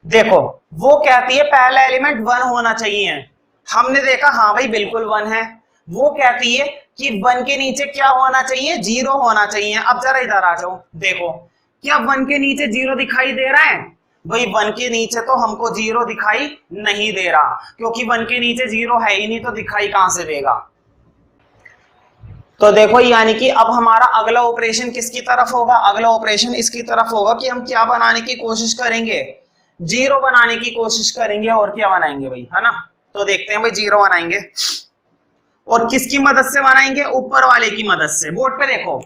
देखो वो कहती है पहला एलिमेंट 1 होना चाहिए, हमने देखा हाँ भाई बिल्कुल 1 है। वो कहती है कि 1 के नीचे क्या होना चाहिए, 0 होना चाहिए। अब जरा इधर आ जाओ, देखो क्या 1 के नीचे 0 दिखाई दे रहा है, भाई 1 के नीचे तो हमको 0 दिखाई नहीं दे रहा, क्योंकि 1 के नीचे 0 है ही नहीं, तो दिखाई कहां से देगा। तो देखो यानी कि अब हमारा अगला ऑपरेशन किसकी तरफ होगा, अगला ऑपरेशन इसकी तरफ होगा कि हम क्या बनाने की कोशिश करेंगे, 0 बनाने की कोशिश करेंगे। और क्या बनाएंगे भाई, है ना, तो देखते हैं भाई 0 बनाएंगे, और किसकी मदद से बनाएंगे, ऊपर वाले की मदद से। बोर्ड पे देखो,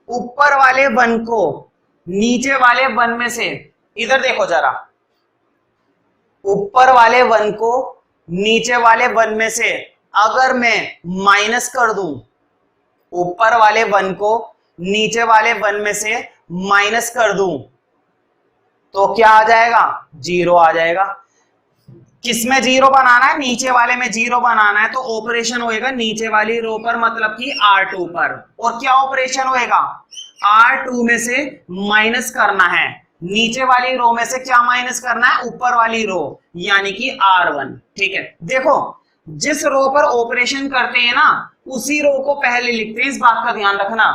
ऊपर वाले 1 को नीचे वाले 1 में से, इधर देखो जरा, ऊपर वाले 1 को नीचे वाले 1 में से अगर मैं माइनस कर दूं, ऊपर वाले 1 को नीचे वाले 1 में से माइनस कर दूं तो क्या आ जाएगा, 0 आ जाएगा। किसमें 0 बनाना है, नीचे वाले में 0 बनाना है, तो ऑपरेशन होएगा नीचे वाली रो पर, मतलब कि R2 पर। और क्या ऑपरेशन होएगा, R2 में से माइनस करना है, नीचे वाली रो में से क्या माइनस करना है, ऊपर वाली रो, यानी कि R1। ठीक है, देखो जिस रो पर ऑपरेशन करते हैं ना उसी रो को पहले लिखते हैं, इस बात का ध्यान रखना,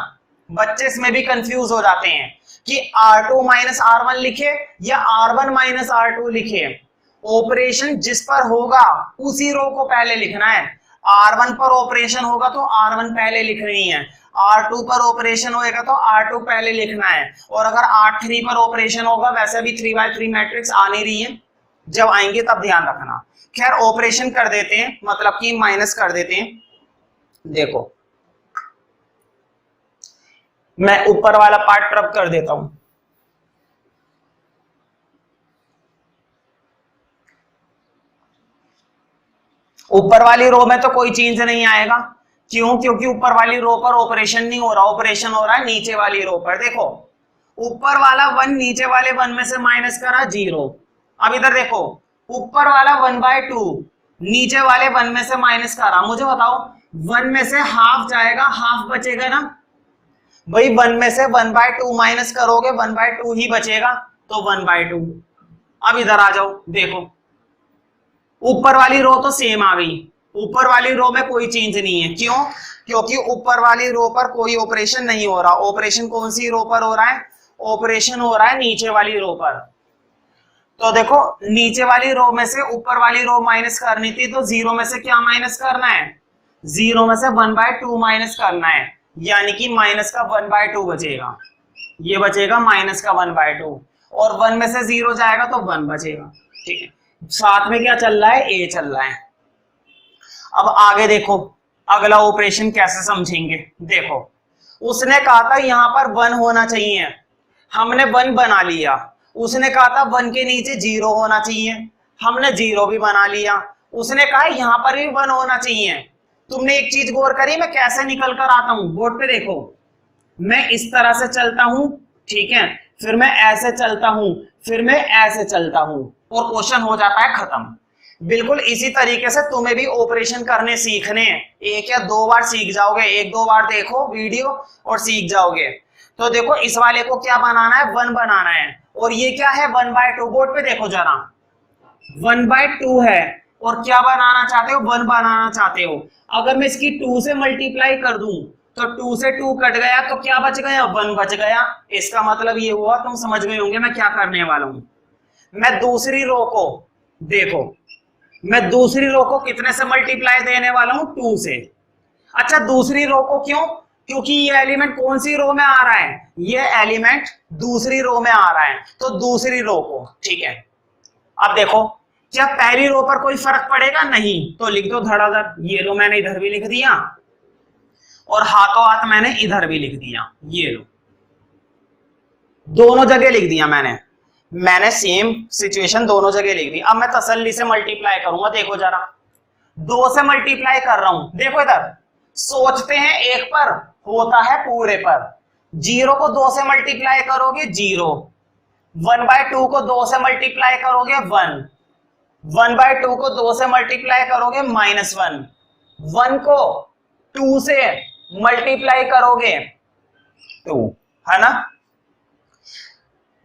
बच्चे इसमें भी कंफ्यूज हो जाते हैं कि R2 माइनस R1 लिखे या R1 माइनस R2 लिखे। ऑपरेशन जिस पर होगा उसी रो को पहले लिखना है। R1 पर ऑपरेशन होगा तो R1 पहले लिखनी है, R2 पर ऑपरेशन होएगा तो R2 पहले लिखना है, और अगर R3 पर ऑपरेशन होगा, वैसे भी 3x3 मैट्रिक्स आ नहीं रही है, जब आएंगे तब ध्यान रखना। खैर ऑपरेशन कर देते हैं, मतलब कि माइनस कर देते हैं। देखो मैं ऊपर वाला पार्ट रब कर देता हूं, ऊपर वाली रो में तो कोई चेंज नहीं आएगा, क्यों, क्योंकि ऊपर वाली रो पर ऑपरेशन नहीं हो रहा, ऑपरेशन हो रहा है नीचे वाली रो पर। देखो ऊपर वाला 1 नीचे वाले 1 में से माइनस करा 0। अब इधर देखो ऊपर वाला 1/2 नीचे वाले 1 में से माइनस करा, मुझे बताओ 1 में से हाफ जाएगा, हाफ बचेगा ना भाई, 1 में से 1/2 माइनस करोगे 1/2 ही बचेगा, तो 1/2। अब इधर आ जाओ, देखो ऊपर वाली रो तो सेम आ गई, ऊपर वाली रो में कोई चेंज नहीं है, क्यों, क्योंकि ऊपर वाली रो पर कोई ऑपरेशन नहीं हो रहा। ऑपरेशन कौन सी रो पर हो रहा है, ऑपरेशन हो रहा है नीचे वाली रो पर। तो देखो नीचे वाली रो में से ऊपर वाली रो माइनस करनी थी, तो 0 में से क्या माइनस करना है, 0 में से 1/2 माइनस करना है, यानी कि माइनस का 1/2 बचेगा, ये बचेगा माइनस का 1/2, और 1 में से 0 जाएगा तो 1 बचेगा। ठीक है, साथ में क्या चल रहा है, A चल रहा है। अब आगे देखो अगला ऑपरेशन कैसे समझेंगे। देखो उसने कहा था यहां पर 1 होना चाहिए, हमने 1 बना लिया। उसने कहा था 1 के नीचे 0 होना चाहिए, हमने 0 भी बना लिया। उसने कहा यहां पर भी 1 होना चाहिए। तुमने एक चीज गौर करी, मैं कैसे निकल कर आता हूं, बोर्ड पे देखो, मैं इस तरह से चलता हूं, ठीक है, फिर मैं ऐसे चलता हूं, फिर मैं ऐसे चलता हूं, और क्वेश्चन हो जाता है खत्म। बिल्कुल इसी तरीके से तुम्हें भी ऑपरेशन करने सीखने हैं, एक या दो बार सीख जाओगे, एक दो बार देखो वीडियो और सीख जाओगे। तो देखो इस वाले को क्या बनाना है, 1 बनाना है, और ये क्या है 1/2। बोर्ड पे देखो जरा, 1/2 है, और क्या बनाना चाहते हो, 1 बनाना चाहते हो। अगर मैं इसकी 2 से मल्टीप्लाई कर दूं तो 2 से 2 कट गया, तो क्या बच गया, 1 बच गया। इसका मतलब ये हुआ, तुम समझ गए होंगे मैं क्या करने वाला हूं। मैं दूसरी रो को देखो, मैं दूसरी रो को कितने से मल्टीप्लाई देने वाला हूं, 2 से। अच्छा दूसरी रो को क्यों, क्योंकि ये एलिमेंट कौन सी रो में आ रहा है, ये एलिमेंट दूसरी रो में आ रहा है, तो दूसरी रो को, ठीक है। अब देखो क्या पहली रो पर कोई फर्क पड़ेगा, नहीं, तो लिख दो धड़ाधड़। ये लो मैंने इधर भी लिख दिया, और हाथों हाथ मैंने इधर भी लिख दिया, ये लो दोनों जगह लिख दिया मैंने सेम सिचुएशन दोनों जगह लिख दी। अब मैं तसल्ली से मल्टीप्लाई करूंगा, देखो जरा 2 से मल्टीप्लाई कर रहा हूं, देखो इधर सोचते हैं एक पर होता है पूरे पर। 0 को 2 से मल्टीप्लाई करोगे 0, 1/2 को 2 से मल्टीप्लाई करोगे 1, 1/2 को 2 से मल्टीप्लाई करोगे -1, 1 को 2 से मल्टीप्लाई करोगे 2, है ना।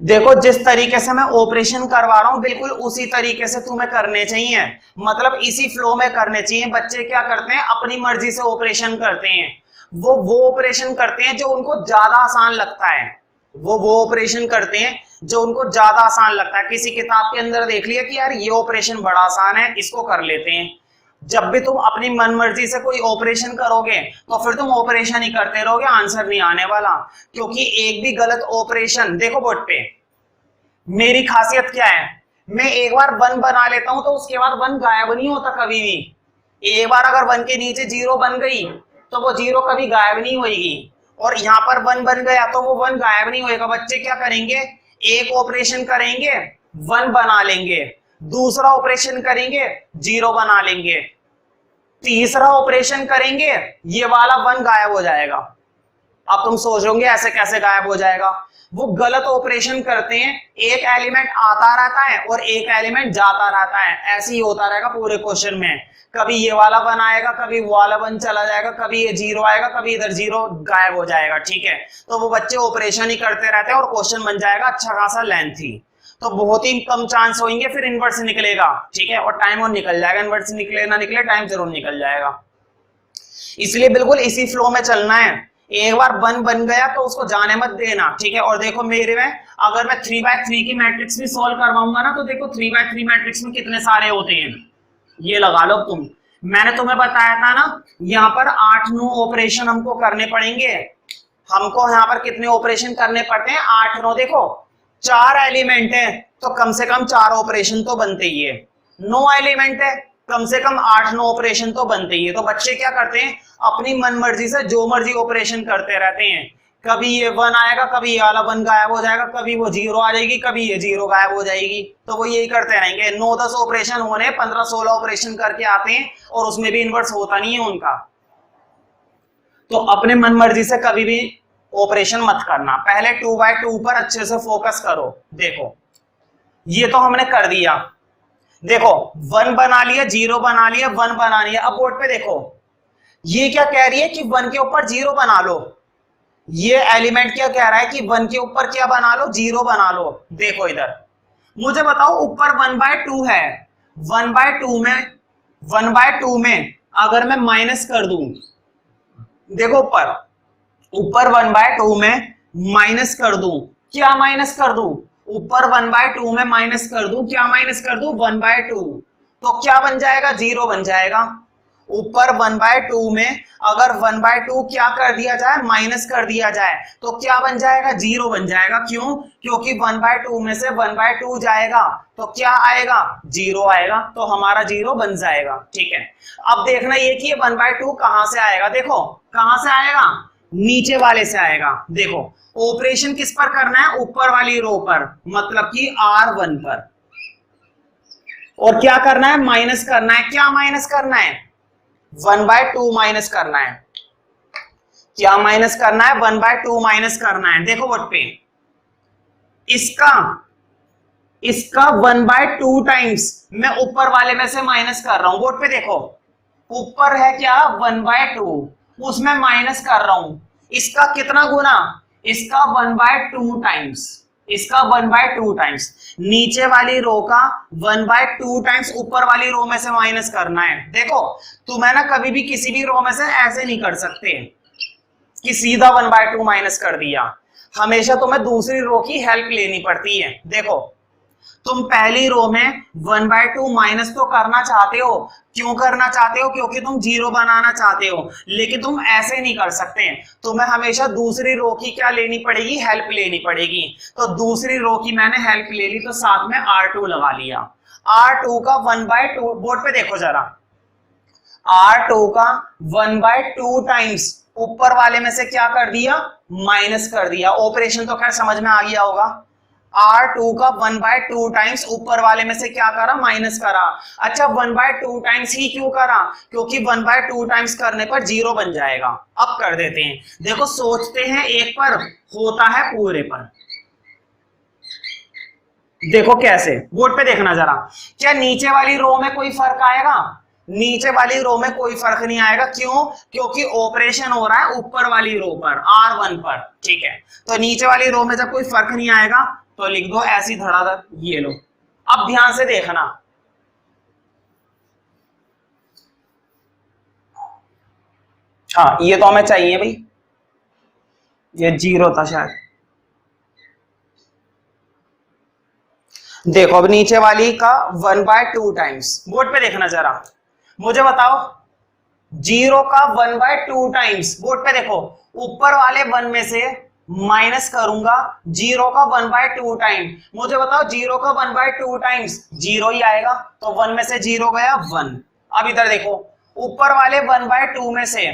देखो जिस तरीके से मैं ऑपरेशन करवा रहा हूं बिल्कुल उसी तरीके से तुम्हें करने चाहिए, मतलब इसी फ्लो में करने चाहिए। बच्चे क्या करते हैं, अपनी मर्जी से ऑपरेशन करते हैं, वो ऑपरेशन करते हैं जो उनको ज्यादा आसान लगता है, वो ऑपरेशन करते हैं जो उनको ज्यादा आसान लगता है। किसी किताब के अंदर देख लिया कि यार ये ऑपरेशन बड़ा आसान है, इसको कर लेते हैं। जब भी तुम अपनी मन मर्जी से कोई ऑपरेशन करोगे तो फिर तुम ऑपरेशन ही करते रहोगे, आंसर नहीं आने वाला। क्योंकि एक भी गलत ऑपरेशन, देखो बोर्ड पे मेरी खासियत क्या है, मैं एक बार 1 बना लेता हूं तो उसके बाद 1 गायब नहीं होता कभी भी। एक बार अगर 1 के नीचे 0 बन गई तो वो 0 कभी गायब नहीं होगी, और यहां पर 1 बन गया तो वो 1 गायब नहीं होएगा। बच्चे क्या करेंगे, एक ऑपरेशन करेंगे 1 बना लेंगे, दूसरा ऑपरेशन करेंगे 0 बना लेंगे, तीसरा ऑपरेशन करेंगे ये वाला 1 गायब हो जाएगा। अब तुम सोच रहे होंगे ऐसे कैसे गायब हो जाएगा, वो गलत ऑपरेशन करते हैं, एक एलिमेंट आता रहता है और एक एलिमेंट जाता रहता है, ऐसे ही होता रहेगा पूरे क्वेश्चन में। कभी ये वाला 1 आएगा, कभी वो वाला 1 चला जाएगा, कभी ये 0 आएगा, कभी इधर 0 गायब हो जाएगा, ठीक है। तो वो बच्चे ऑपरेशन ही करते रहते हैं और क्वेश्चन बन जाएगा अच्छा खासा लेंथी। तो बहुत ही कम चांस होंगे फिर इनवर्स निकलेगा, ठीक है, और टाइम और निकल जाएगा, इनवर्स निकले ना निकले टाइम जरूर निकल जाएगा। इसलिए बिल्कुल इसी फ्लो में चलना है। एक बार 1 बन गया तो उसको जाने मत देना, ठीक है। और देखो मेरे में अगर मैं 3/3 की मैट्रिक्स भी सॉल्व करवाऊंगा ना तो देखो 3/3 मैट्रिक्स में कितने सारे होते हैं, ये लगा लो तुम। मैंने तुम्हें बताया था ना यहाँ पर 8-9 ऑपरेशन हमको करने पड़ेंगे। हमको यहाँ पर कितने ऑपरेशन करने पड़ते हैं, 8-9। देखो 4 एलिमेंट है तो कम से कम 4 ऑपरेशन तो बनते ही है, 9 एलिमेंट है कम से कम 8-9 ऑपरेशन तो बनते ही है। तो बच्चे क्या करते हैं, अपनी मन मर्जी से जो मर्जी ऑपरेशन करते रहते हैं। कभी ये 1 आएगा, कभी ये वाला 1 गायब हो जाएगा, कभी वो 0 आ जाएगी, कभी ये 0 गायब हो जाएगी, तो वो यही करते रहेंगे। 9-10 ऑपरेशन होने, 15-16 ऑपरेशन करके आते हैं और उसमें भी इन्वर्स होता नहीं है उनका। तो अपने मन मर्जी से कभी भी ऑपरेशन मत करना, पहले 2/2 पर अच्छे से फोकस करो। देखो ये तो हमने कर दिया, देखो 1 बना लिया, 0 बना लिया, 1 बना लिया। अब बोर्ड पे देखो ये क्या कह रही है कि 1 के ऊपर 0 बना लो, ये एलिमेंट क्या कह रहा है कि 1 के ऊपर क्या बना लो, 0 बना लो। देखो इधर मुझे बताओ ऊपर 1/2 है, 1/2 में अगर मैं माइनस कर दूं, देखो ऊपर 1/2 में माइनस कर दूं, क्या माइनस कर दूं, ऊपर 1/2 में माइनस कर दूं, क्या माइनस कर दूं, 1/2, तो क्या बन जाएगा, 0 बन जाएगा। ऊपर 1/2 में अगर 1/2 क्या कर दिया जाए, माइनस कर दिया जाए, तो क्या बन जाएगा, 0 बन जाएगा। क्यों, क्योंकि 1/2 में से 1/2 जाएगा तो क्या आएगा, 0 आएगा, तो हमारा 0 बन जाएगा, ठीक है। अब देखना ये कि 1/2 कहां से आएगा, देखो कहां से आएगा, नीचे वाले से आएगा। देखो ऑपरेशन किस पर करना है, ऊपर वाली रो पर, मतलब कि R1 पर, और क्या करना है, माइनस करना है। क्या माइनस करना है, 1/2 माइनस करना है। क्या माइनस करना है, 1/2 माइनस करना है। देखो बोर्ड पे इसका इसका 1/2 टाइम्स मैं ऊपर वाले में से माइनस कर रहा हूं। बोर्ड पे देखो, ऊपर है क्या 1/2, उसमें माइनस कर रहा हूं। इसका कितना गुना, इसका 1/2 टाइम्स, इसका 1/2 टाइम्स। नीचे वाली रो का 1/2 टाइम्स ऊपर वाली रो में से माइनस करना है। देखो तुम्हें ना कभी भी किसी भी रो में से ऐसे नहीं कर सकते कि सीधा 1/2 माइनस कर दिया, हमेशा तुम्हें दूसरी रो की हेल्प लेनी पड़ती है। देखो तुम पहली रो में 1/2 माइनस तो करना चाहते हो, क्यों करना चाहते हो, क्योंकि तुम जीरो बनाना चाहते हो, लेकिन तुम ऐसे नहीं कर सकते, तुम्हें हमेशा दूसरी रो की क्या लेनी पड़ेगी, हेल्प लेनी पड़ेगी। तो दूसरी रो की मैंने हेल्प ले ली, तो साथ में R2 लगा लिया। R2 का 1/2, बोर्ड पे देखो जरा, R2 का 1/2 टाइम्स ऊपर वाले में से क्या कर दिया, माइनस कर दिया। ऑपरेशन तो खैर समझ में आ गया होगा। R2 का 1/2 टाइम्स ऊपर वाले में से क्या करा, माइनस करा। अच्छा 1/2 टाइम्स ही क्यों करा, क्योंकि 1/2 टाइम्स करने पर जीरो बन जाएगा। अब कर देते हैं, देखो सोचते हैं एक पर, होता है पूरे पर। देखो कैसे, बोर्ड पे देखना जरा, क्या नीचे वाली रो में कोई फर्क आएगा, नीचे वाली रो में कोई फर्क नहीं आएगा। क्यों, क्योंकि ऑपरेशन हो रहा है ऊपर वाली रो पर, R1 पर, ठीक है। तो नीचे वाली रो में जब कोई फर्क नहीं आएगा तो लिख दो ऐसी धड़ाधड़, ये लो। अब ध्यान से देखना, हाँ ये तो हमें चाहिए भाई, ये जीरो था शायद। देखो अब नीचे वाली का 1/2 टाइम्स, बोर्ड पे देखना जरा, मुझे बताओ जीरो का 1/2 टाइम्स। बोर्ड पे देखो, ऊपर वाले 1 में से माइनस करूंगा जीरो का 1/2 टाइम, मुझे बताओ जीरो का 1/2 टाइम्स जीरो ही आएगा, तो 1 में से जीरो गया 1। अब इधर देखो, ऊपर वाले 1/2 में से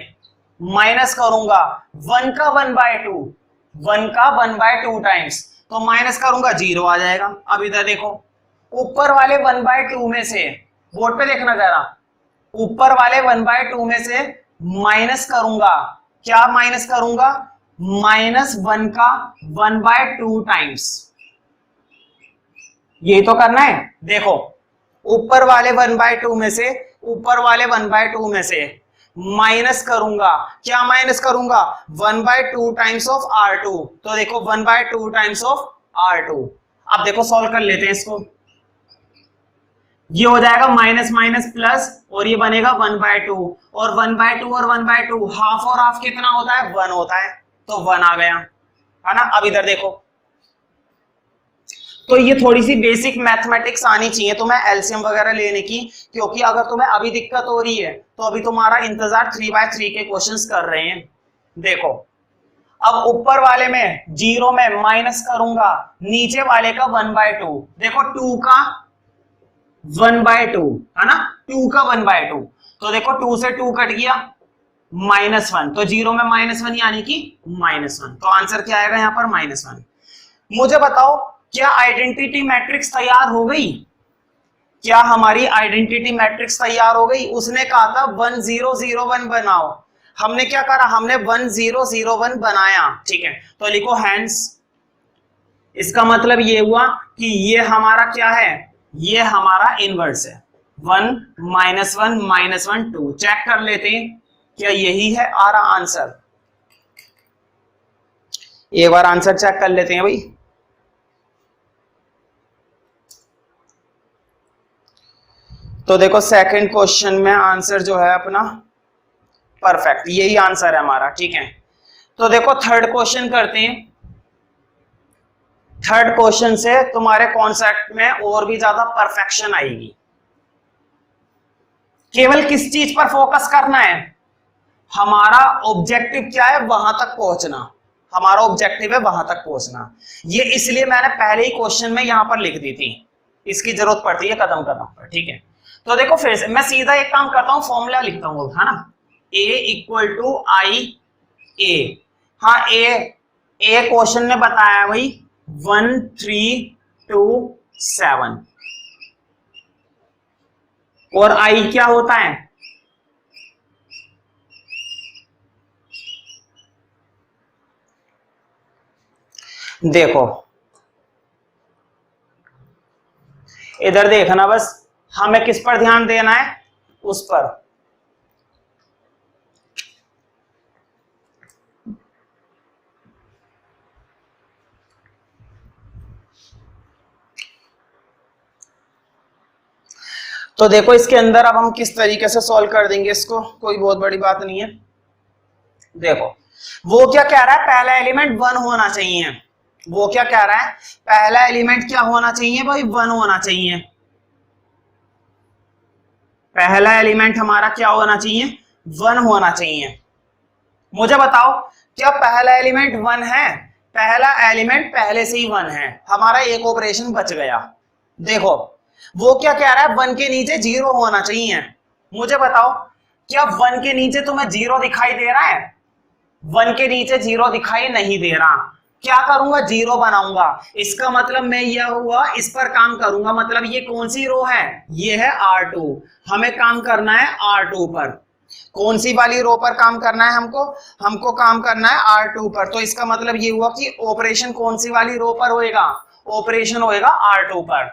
माइनस करूंगा 1 का 1/2, 1 का 1/2 टाइम्स, तो माइनस करूंगा जीरो आ जाएगा। अब इधर देखो, ऊपर वाले 1/2 में से, बोर्ड पे देखना जरा, ऊपर वाले 1/2 में से माइनस करूंगा, क्या माइनस करूंगा, -1 का 1/2 टाइम्स, यही तो करना है। देखो ऊपर वाले 1/2 में से, ऊपर वाले 1/2 में से माइनस करूंगा, क्या माइनस करूंगा, 1/2 टाइम्स ऑफ R2, तो देखो 1/2 टाइम्स ऑफ R2। अब देखो सॉल्व कर लेते हैं इसको, ये हो जाएगा माइनस माइनस प्लस, और ये बनेगा 1/2, और 1/2 और 1/2 हाफ और हाफ कितना होता है, 1 होता है, तो 1 आ गया, है ना। अब इधर देखो, तो ये थोड़ी सी बेसिक मैथमेटिक्स आनी चाहिए तुम्हें एलसीएम वगैरह लेने की, क्योंकि अगर तुम्हें अभी दिक्कत हो रही है तो अभी तुम्हारा इंतजार 3/3 के क्वेश्चंस कर रहे हैं। देखो अब ऊपर वाले में जीरो में माइनस करूंगा नीचे वाले का 1/2, देखो 2 का 1/2 है ना, 2 का 1/2, तो देखो 2 से 2 कट गया, -1, तो जीरो में -1 यानी कि -1, तो आंसर क्या आएगा यहाँ पर, -1। मुझे बताओ क्या आइडेंटिटी मैट्रिक्स तैयार हो गई, क्या हमारी आइडेंटिटी मैट्रिक्स तैयार हो गई। उसने कहा था 1001 बनाओ, हमने क्या करा, हमने 1001 बनाया, ठीक है। तो लिखो हैंस, इसका मतलब ये हुआ कि ये हमारा क्या है, ये हमारा इनवर्स है। 1 -1 -1 2, चेक कर लेते हैं क्या यही है आ रहा आंसर, एक बार आंसर चेक कर लेते हैं भाई। तो देखो सेकंड क्वेश्चन में आंसर जो है अपना परफेक्ट, यही आंसर है हमारा, ठीक है। तो देखो थर्ड क्वेश्चन करते हैं, थर्ड क्वेश्चन से तुम्हारे कॉन्सेप्ट में और भी ज्यादा परफेक्शन आएगी। केवल किस चीज पर फोकस करना है, हमारा ऑब्जेक्टिव क्या है, वहां तक पहुंचना, हमारा ऑब्जेक्टिव है वहां तक पहुंचना। ये इसलिए मैंने पहले ही क्वेश्चन में यहां पर लिख दी थी, इसकी जरूरत पड़ती है कदम कदम पर, ठीक है। तो देखो फिर से मैं सीधा एक काम करता हूं, फॉर्मूला लिखता हूं, है ना, A = I A। हाँ ए क्वेश्चन ने बताया भाई 1327, और I क्या होता है, देखो इधर देखना, बस हमें किस पर ध्यान देना है, उस पर। तो देखो इसके अंदर अब हम किस तरीके से सॉल्व कर देंगे इसको, कोई बहुत बड़ी बात नहीं है। देखो वो क्या कह रहा है, पहला एलिमेंट 1 होना चाहिए। वो क्या कह रहा है, पहला एलिमेंट क्या होना चाहिए भाई, 1 होना चाहिए। पहला एलिमेंट हमारा क्या होना चाहिए, 1 होना चाहिए। मुझे बताओ क्या पहला एलिमेंट 1 है? पहला एलिमेंट पहले से ही 1 है, हमारा एक ऑपरेशन बच गया। देखो वो क्या कह रहा है, 1 के नीचे 0 होना चाहिए। मुझे बताओ क्या 1 के नीचे तुम्हें 0 दिखाई दे रहा है? 1 के नीचे 0 दिखाई नहीं दे रहा। क्या करूंगा, 0 बनाऊंगा। इसका मतलब मैं यह हुआ, इस पर काम करूंगा। मतलब ये कौन सी रो है, ये है R2। हमें काम करना है R2 पर। कौन सी वाली रो पर काम करना है हमको काम करना है R2 पर। तो इसका मतलब ये हुआ कि ऑपरेशन कौन सी वाली रो पर होएगा, ऑपरेशन होएगा R2 पर।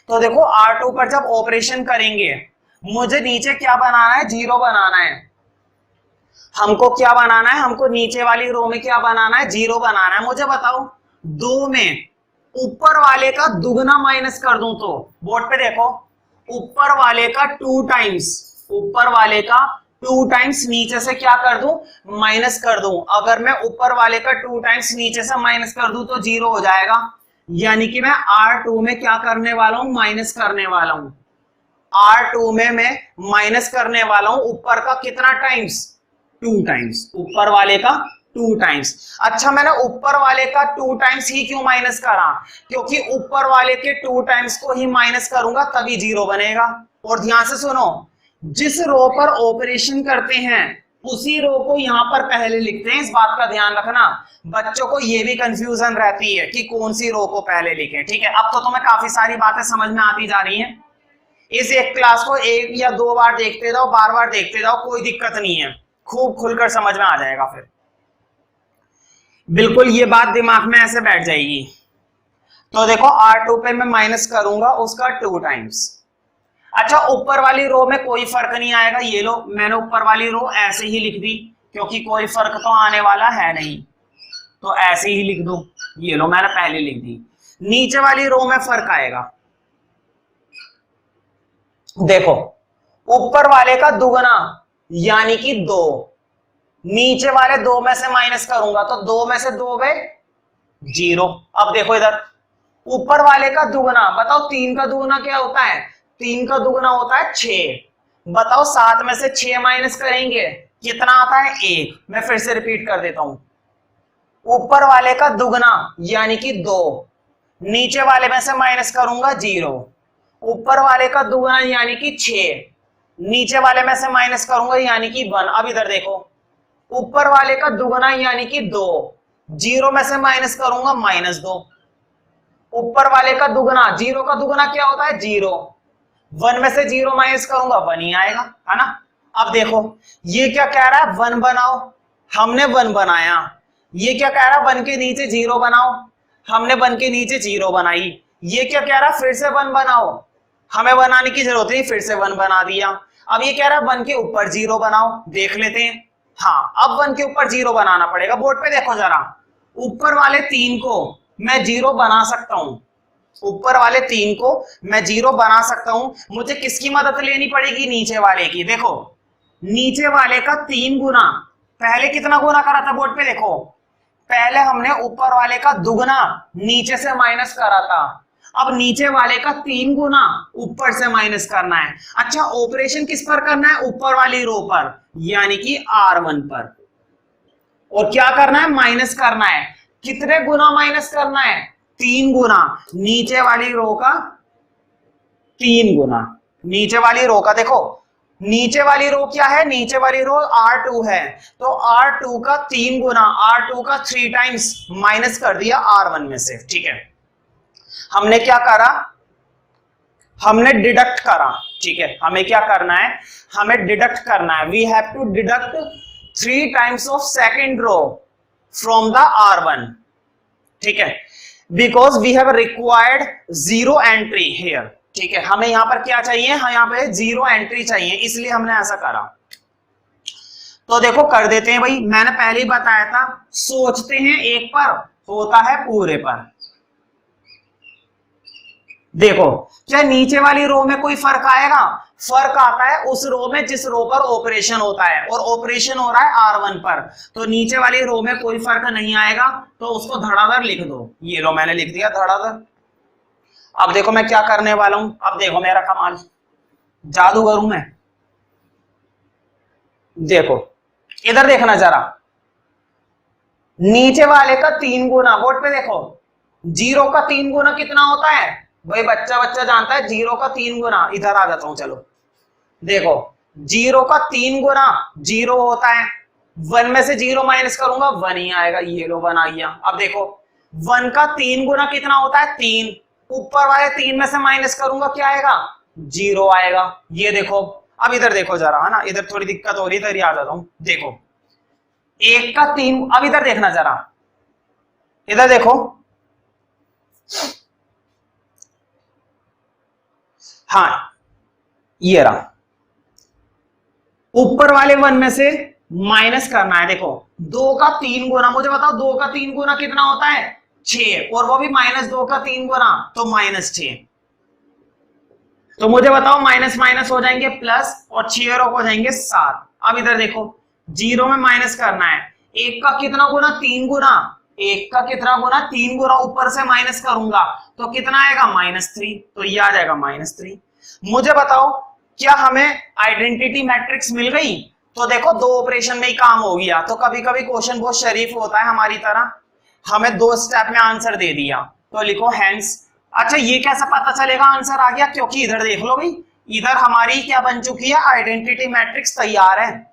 तो देखो R2 पर जब ऑपरेशन करेंगे, मुझे नीचे क्या बनाना है, 0 बनाना है। हमको क्या बनाना है, हमको नीचे वाली रो में क्या बनाना है, 0 बनाना है। मुझे बताओ 2 में ऊपर वाले का दुगना माइनस कर दूं तो, बोर्ड पे देखो, ऊपर वाले का 2 टाइम्स, ऊपर वाले का 2 टाइम्स नीचे से क्या कर दूं, माइनस कर दूं। अगर मैं ऊपर वाले का 2 टाइम्स नीचे से माइनस कर दूं तो 0 हो जाएगा। यानी कि मैं R2 में क्या करने वाला हूं, माइनस करने वाला हूं। R2 में मैं माइनस करने वाला हूं ऊपर का कितना टाइम्स, 2 टाइम्स, ऊपर वाले का 2 टाइम्स। अच्छा मैंने ऊपर वाले का 2 टाइम्स ही क्यों माइनस करा, क्योंकि ऊपर वाले के 2 टाइम्स को ही माइनस करूंगा तभी 0 बनेगा। और ध्यान से सुनो, जिस रो पर ऑपरेशन करते हैं उसी रो को यहां पर पहले लिखते हैं, इस बात का ध्यान रखना। बच्चों को यह भी कंफ्यूजन रहती है कि कौन सी रो को पहले लिखें। ठीक है, अब तो तुम्हें काफी सारी बातें समझ में आती जा रही हैं। इस एक क्लास को 1 या 2 बार देखते जाओ, बार बार देखते जाओ, कोई दिक्कत नहीं है, खूब खुलकर समझ में आ जाएगा। फिर बिल्कुल ये बात दिमाग में ऐसे बैठ जाएगी। तो देखो R2 पे मैं माइनस करूंगा उसका 2 टाइम्स। अच्छा ऊपर वाली रो में कोई फर्क नहीं आएगा, ये लो मैंने ऊपर वाली रो ऐसे ही लिख दी, क्योंकि कोई फर्क तो आने वाला है नहीं, तो ऐसे ही लिख दो। ये लो मैंने पहले लिख दी। नीचे वाली रो में फर्क आएगा। देखो ऊपर वाले का दुगना यानी कि 2, नीचे वाले 2 में से माइनस करूंगा तो 2 में से 2 गए 0। अब देखो इधर ऊपर वाले का दुगना, बताओ 3 का दुगना क्या होता है, 3 का दुगना होता है 6। बताओ 7 में से 6 माइनस करेंगे कितना आता है, 1। मैं फिर से रिपीट कर देता हूं, ऊपर वाले का दुगना यानी कि 2, नीचे वाले में से माइनस करूंगा 0। ऊपर वाले का दुगना यानी कि 6, नीचे वाले में से माइनस करूंगा यानी कि 1। अब इधर देखो ऊपर वाले का दुगना यानी कि 2, 0 में से माइनस करूंगा -2। ऊपर वाले का दुगना, 0 का दुगना क्या होता है 0, 1 में से 0 माइनस करूंगा 1 ही आएगा, है ना। अब देखो ये क्या कह रहा है, 1 बनाओ, हमने 1 बनाया। ये क्या कह रहा है, 1 के नीचे 0 बनाओ, हमने 1 के नीचे 0 बनाई। ये क्या कह रहा है, फिर से 1 बनाओ, हमें बनाने की जरूरत नहीं, फिर से 1 बना दिया। अब ये कह रहा है 1 के ऊपर 0 बनाओ, देख लेते हैं। हाँ अब 1 के ऊपर 0 बनाना पड़ेगा। बोर्ड पे देखो जरा, ऊपर वाले 3 को मैं 0 बना सकता हूं, ऊपर वाले 3 को मैं 0 बना सकता हूं। मुझे किसकी मदद लेनी पड़ेगी, नीचे वाले की। देखो नीचे वाले का 3 गुना, पहले कितना गुना करा था, बोर्ड पे देखो, पहले हमने ऊपर वाले का दुगना नीचे से माइनस करा था, अब नीचे वाले का 3 गुना ऊपर से माइनस करना है। अच्छा ऑपरेशन किस पर करना है, ऊपर वाली रो पर, यानी कि R1 पर। और क्या करना है, माइनस करना है। कितने गुना माइनस करना है, 3 गुना। नीचे वाली रो का 3 गुना, नीचे वाली रो का। देखो नीचे वाली रो क्या है, नीचे वाली रो R2 है, तो R2 का 3 गुना, R2 का 3 टाइम्स माइनस कर दिया R1 में से। ठीक है, हमने क्या करा, हमने डिडक्ट करा। ठीक है, हमें क्या करना है, हमें डिडक्ट करना है। We have to deduct 3 times of second row from the R1। ठीक है, because we have required 0 entry here. ठीक है, हमें यहाँ पर क्या चाहिए, हाँ यहाँ पे 0 एंट्री चाहिए, इसलिए हमने ऐसा करा। तो देखो कर देते हैं भाई, मैंने पहले ही बताया था, सोचते हैं एक पर होता है पूरे पर। देखो क्या नीचे वाली रो में कोई फर्क आएगा, फर्क आता है उस रो में जिस रो पर ऑपरेशन होता है, और ऑपरेशन हो रहा है R1 पर, तो नीचे वाली रो में कोई फर्क नहीं आएगा, तो उसको धड़ाधड़ लिख दो। ये लो मैंने लिख दिया धड़ाधड़। अब देखो मैं क्या करने वाला हूं, अब देखो मेरा कमाल, जादू करूं मैं। देखो इधर देखना जरा, नीचे वाले का 3 गुना, बोर्ड पे देखो, 0 का 3 गुना कितना होता है भाई, बच्चा बच्चा जानता है 0 का 3 गुना। इधर आ जाता हूं, चलो देखो 0 का 3 गुना 0 होता है, 1 में से 0 माइनस करूंगा 1 ही आएगा, ये लो 1 आ गया। अब देखो 1 का 3 गुना कितना होता है 3, ऊपर वाले 3 में से माइनस करूंगा क्या आएगा 0 आएगा, ये देखो। अब इधर देखो जरा, है ना, इधर थोड़ी दिक्कत हो रही है, इधर आ जाता हूं। देखो 1 का 3, अब इधर देखना जरा, इधर देखो, हाँ ये रहा, ऊपर वाले 1 में से माइनस करना है। देखो 2 का 3 गुना, मुझे बताओ 2 का 3 गुना कितना होता है 6, और वो भी -2 का 3 गुना, तो -6। तो मुझे बताओ माइनस माइनस हो जाएंगे प्लस, और 6 और हो जाएंगे 7। अब इधर देखो 0 में माइनस करना है, 1 का कितना गुना 3 गुना, 1 का कितना गुना 3 गुना, ऊपर से माइनस करूंगा तो कितना आएगा -3, तो ये आ जाएगा -3। मुझे बताओ क्या हमें आइडेंटिटी मैट्रिक्स मिल गई, तो देखो 2 ऑपरेशन में ही काम हो गया। तो कभी कभी क्वेश्चन बहुत शरीफ होता है हमारी तरह, हमें 2 स्टेप में आंसर दे दिया, तो लिखो हैंस। अच्छा ये कैसे पता चलेगा आंसर आ गया, क्योंकि इधर देख लो भाई, इधर हमारी क्या बन चुकी है, आइडेंटिटी मैट्रिक्स तैयार है।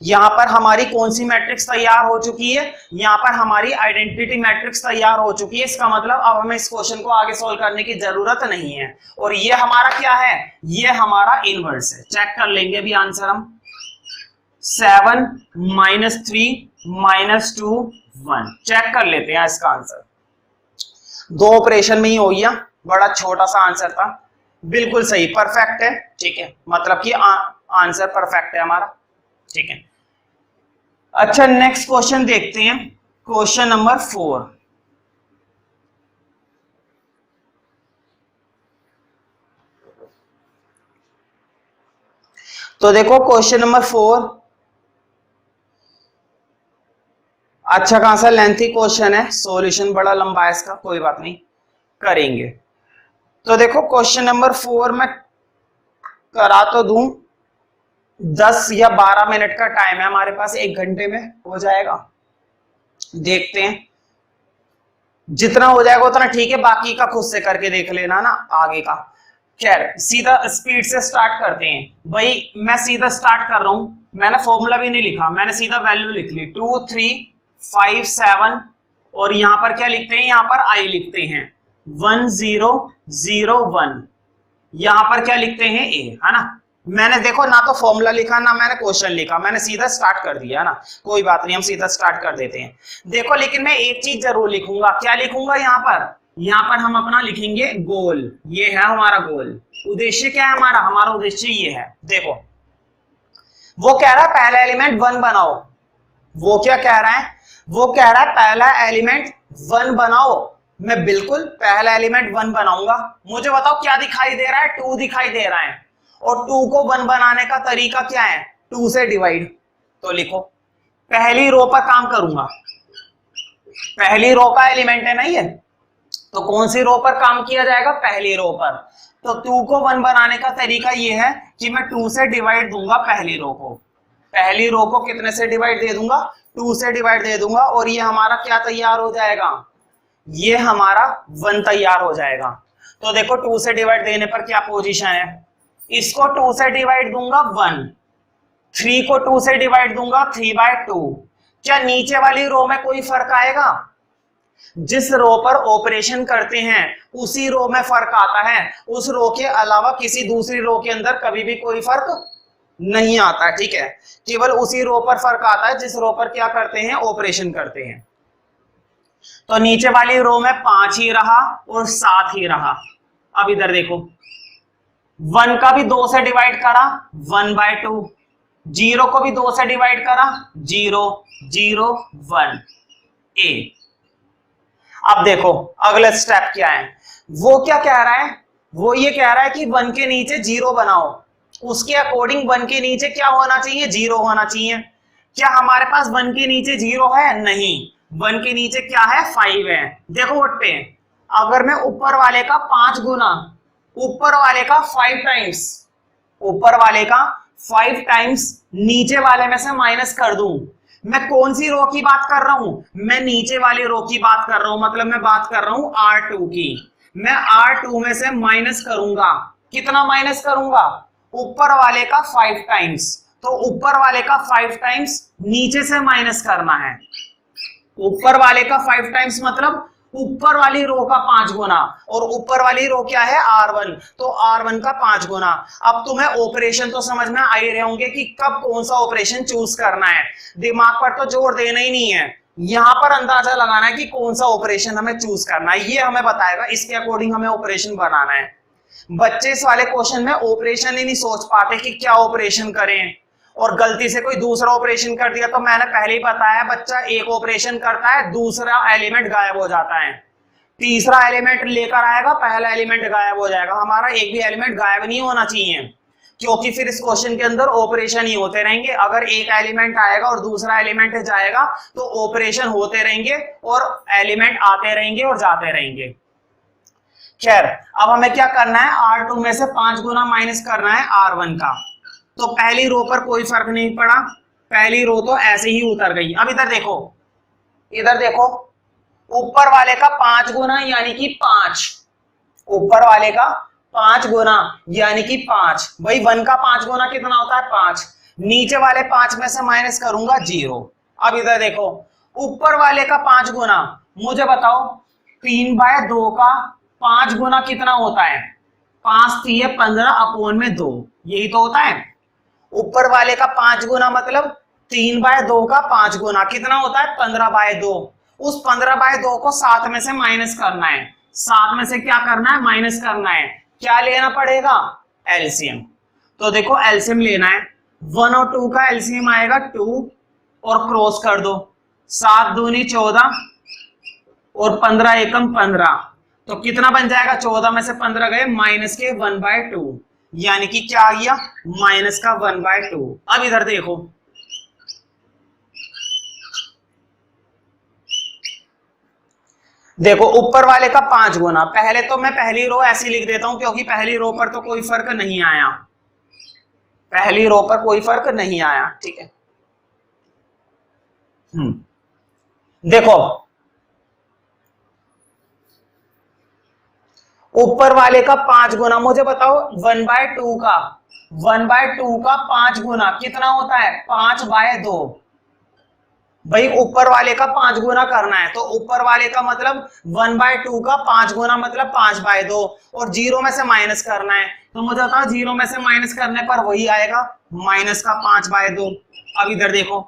यहां पर हमारी कौन सी मैट्रिक्स तैयार हो चुकी है, यहां पर हमारी आइडेंटिटी मैट्रिक्स तैयार हो चुकी है। इसका मतलब अब हमें इस क्वेश्चन को आगे सॉल्व करने की जरूरत नहीं है, और ये हमारा क्या है, ये हमारा इनवर्स है। चेक कर लेंगे अभी आंसर हम, 7 -3 -2 1, चेक कर लेते हैं इसका आंसर। 2 ऑपरेशन में ही हो गया, बड़ा छोटा सा आंसर था, बिल्कुल सही, परफेक्ट है। ठीक है, मतलब कि आंसर परफेक्ट है हमारा। ठीक है, अच्छा नेक्स्ट क्वेश्चन देखते हैं, क्वेश्चन नंबर 4। तो देखो क्वेश्चन नंबर 4, अच्छा खासा लेंथी क्वेश्चन है, सॉल्यूशन बड़ा लंबा है इसका, कोई बात नहीं करेंगे। तो देखो क्वेश्चन नंबर 4 में करा तो दूं, 10 या 12 मिनट का टाइम है हमारे पास, 1 घंटे में हो जाएगा। देखते हैं, जितना हो जाएगा उतना ठीक है, बाकी का खुद से करके देख लेना ना आगे का। खैर सीधा स्पीड से स्टार्ट करते हैं भाई, मैं सीधा स्टार्ट कर रहा हूं, मैंने फॉर्मूला भी नहीं लिखा, मैंने सीधा वैल्यू लिख ली 2 3 5 7, और यहां पर क्या लिखते हैं, यहां पर आई लिखते हैं 1 0 0 1, यहां पर क्या लिखते हैं ए, है ना। मैंने देखो ना तो फॉर्मूला लिखा ना मैंने क्वेश्चन लिखा, मैंने सीधा स्टार्ट कर दिया, है ना, कोई बात नहीं, हम सीधा स्टार्ट कर देते हैं। देखो लेकिन मैं एक चीज जरूर लिखूंगा, क्या लिखूंगा यहाँ पर हम अपना लिखेंगे गोल, ये है हमारा गोल। उद्देश्य क्या है हमारा, हमारा उद्देश्य ये है। देखो वो कह रहा है पहला एलिमेंट 1 बनाओ, वो क्या कह रहा है, वो कह रहा है पहला एलिमेंट 1 बनाओ, मैं बिल्कुल पहला एलिमेंट 1 बनाऊंगा। मुझे बताओ क्या दिखाई दे रहा है, 2 दिखाई दे रहा है, और 2 को 1 बनाने का तरीका क्या है, 2 से डिवाइड। तो लिखो पहली रो पर काम करूंगा, पहली रो का एलिमेंट है ना ये, तो कौन सी रो पर काम किया जाएगा, पहली रो पर। तो 2 को 1 बनाने का तरीका ये है कि मैं 2 से डिवाइड दूंगा पहली रो को, पहली रो को कितने से डिवाइड दे दूंगा, 2 से डिवाइड दे दूंगा, और ये हमारा क्या तैयार हो जाएगा, ये हमारा 1 तैयार हो जाएगा। तो देखो 2 से डिवाइड देने पर क्या पोजीशन है, इसको 2 से डिवाइड दूंगा 1, 3 को 2 से डिवाइड दूंगा 3/2। क्या नीचे वाली रो में कोई फर्क आएगा, जिस रो पर ऑपरेशन करते हैं उसी रो में फर्क आता है, उस रो के अलावा किसी दूसरी रो के अंदर कभी भी कोई फर्क नहीं आता। ठीक है, केवल उसी रो पर फर्क आता है जिस रो पर क्या करते हैं, ऑपरेशन करते हैं। तो नीचे वाली रो में 5 ही रहा और 7 ही रहा। अब इधर देखो 1 का भी 2 से डिवाइड करा 1/2, 0 को भी 2 से डिवाइड करा 0 0 1 a। अब देखो अगला स्टेप क्या है, वो क्या कह रहा है, वो ये कह रहा है कि 1 के नीचे 0 बनाओ, उसके अकॉर्डिंग 1 के नीचे क्या होना चाहिए, 0 होना चाहिए। क्या हमारे पास 1 के नीचे 0 है, नहीं, 1 के नीचे क्या है 5 है। देखो वोट पे अगर मैं ऊपर वाले का 5 गुना ऊपर वाले का 5 टाइम्स ऊपर वाले का 5 टाइम्स नीचे वाले में से माइनस कर दूं, मैं कौन सी रो की बात कर रहा हूं, मैं नीचे वाली रो की बात कर रहा हूं, मतलब मैं बात कर रहा हूं R2 की। मैं R2 में से माइनस करूंगा, कितना माइनस करूंगा, ऊपर वाले का 5 टाइम्स, तो ऊपर वाले का 5 टाइम्स नीचे से माइनस करना है। ऊपर वाले का 5 टाइम्स मतलब ऊपर वाली रो का 5 गुना, और ऊपर वाली रो क्या है R1, तो R1 का 5 गुना। अब तुम्हें ऑपरेशन तो समझ में आ ही रहे होंगे कि कब कौन सा ऑपरेशन चूज करना है, दिमाग पर तो जोर देना ही नहीं है, यहां पर अंदाजा लगाना है कि कौन सा ऑपरेशन हमें चूज करना है, ये हमें बताएगा, इसके अकॉर्डिंग हमें ऑपरेशन बनाना है। बच्चे इस वाले क्वेश्चन में ऑपरेशन ही नहीं सोच पाते कि क्या ऑपरेशन करें, और गलती से कोई दूसरा ऑपरेशन कर दिया तो मैंने पहले ही बताया बच्चा एक ऑपरेशन करता है दूसरा एलिमेंट गायब हो जाता है, तीसरा एलिमेंट लेकर आएगा पहला एलिमेंट गायब हो जाएगा। हमारा एक भी एलिमेंट गायब नहीं होना चाहिए, क्योंकि फिर इस क्वेश्चन के अंदर ऑपरेशन ही होते रहेंगे। अगर एक एलिमेंट आएगा और दूसरा एलिमेंट जाएगा तो ऑपरेशन होते रहेंगे और एलिमेंट आते रहेंगे और जाते रहेंगे। खैर अब हमें क्या करना है, R2 में से 5 गुना माइनस करना है R1 का, तो पहली रो पर कोई फर्क नहीं पड़ा, पहली रो तो ऐसे ही उतर गई। अब इधर देखो ऊपर वाले का 5 गुना यानी कि 5, ऊपर वाले का 5 गुना यानी कि 5, भाई 1 का 5 गुना कितना होता है 5, नीचे वाले 5 में से माइनस करूंगा 0। अब इधर देखो ऊपर वाले का 5 गुना, मुझे बताओ 3/2 का 5 गुना कितना होता है, 5 3 15 अपॉन में 2, यही तो होता है। ऊपर वाले का 5 गुना मतलब 3/2 का 5 गुना कितना होता है 15/2, उस 15/2 को 7 में से माइनस करना है, 7 में से क्या करना है माइनस करना है, क्या लेना पड़ेगा एलसीएम। तो देखो एलसीएम लेना है, 1 और 2 का एलसीएम आएगा 2 और क्रॉस कर दो, 7 दूनी 14 और 15 एकम 15, तो कितना बन जाएगा 14 में से 15 गए माइनस के 1/2, यानी कि क्या आ गया माइनस का 1/2। अब इधर देखो ऊपर वाले का 5 गुना, पहले तो मैं पहली रो ऐसी लिख देता हूं क्योंकि पहली रो पर तो कोई फर्क नहीं आया, पहली रो पर कोई फर्क नहीं आया, ठीक है। देखो ऊपर वाले का 5 गुना, मुझे बताओ 1/2 का 5 गुना कितना होता है 5/2, भाई ऊपर वाले का 5 गुना करना है तो ऊपर वाले का मतलब 1/2 का 5 गुना मतलब 5/2 और 0 में से माइनस करना है, तो मुझे बताओ 0 में से माइनस करने पर वही आएगा माइनस का 5/2। अब इधर देखो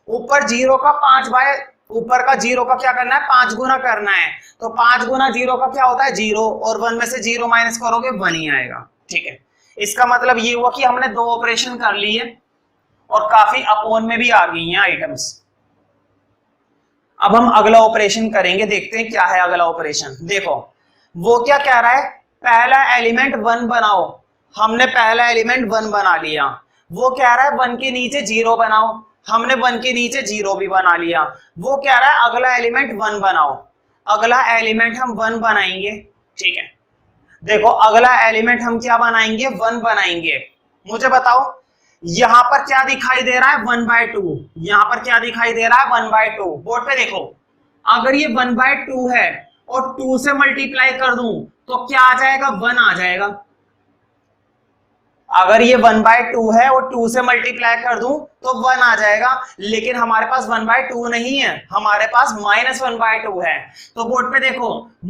ऊपर 0 का 5 ऊपर का 0 का क्या करना है 5 गुना करना है, तो 5 गुना 0 का क्या होता है 0 और 1 में से 0 माइनस करोगे 1 ही आएगा, ठीक है। इसका मतलब ये हुआ कि हमने 2 ऑपरेशन कर लिए और काफी अपोन में भी आ गई हैं आइटम्स। अब हम अगला ऑपरेशन करेंगे, देखते हैं क्या है अगला ऑपरेशन। देखो वो क्या कह रहा है, पहला एलिमेंट 1 बनाओ, हमने पहला एलिमेंट 1 बना लिया, वो कह रहा है 1 के नीचे 0 बनाओ, हमने 1 के नीचे 0 भी बना लिया, वो कह रहा है अगला एलिमेंट 1 बनाओ, अगला एलिमेंट हम 1 बनाएंगे, ठीक है। देखो अगला एलिमेंट हम क्या बनाएंगे 1 बनाएंगे, मुझे बताओ यहां पर क्या दिखाई दे रहा है 1/2, यहां पर क्या दिखाई दे रहा है 1/2, बोर्ड पे देखो अगर ये 1/2 है और 2 से मल्टीप्लाई कर दूं तो क्या आ जाएगा 1 आ जाएगा, अगर ये 1/2 है और 2 से मल्टीप्लाई कर दूं तो 1 आ जाएगा, लेकिन हमारे पास 1/2 नहीं है, हमारे पास -1/2 है, तो बोर्ड पे देखो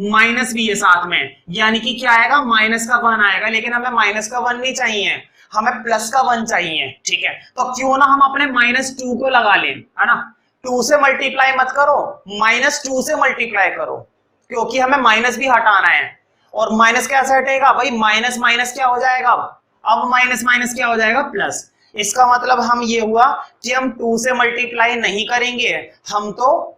माइनस भी है साथ में, यानी कि क्या आएगा माइनस का 1 आएगा, लेकिन हमें माइनस का 1 नहीं चाहिए, हमें प्लस का 1 चाहिए, ठीक है। तो क्यों ना हम अपने -2 को लगा लें, है ना, 2 से मल्टीप्लाई मत करो, -2 से मल्टीप्लाई करो, क्योंकि हमें माइनस भी हटाना है। और माइनस कैसे हटेगा भाई, माइनस माइनस क्या हो जाएगा, अब माइनस माइनस क्या हो जाएगा, प्लस। इसका मतलब हम ये हुआ कि हम 2 से मल्टीप्लाई नहीं करेंगे, हम तो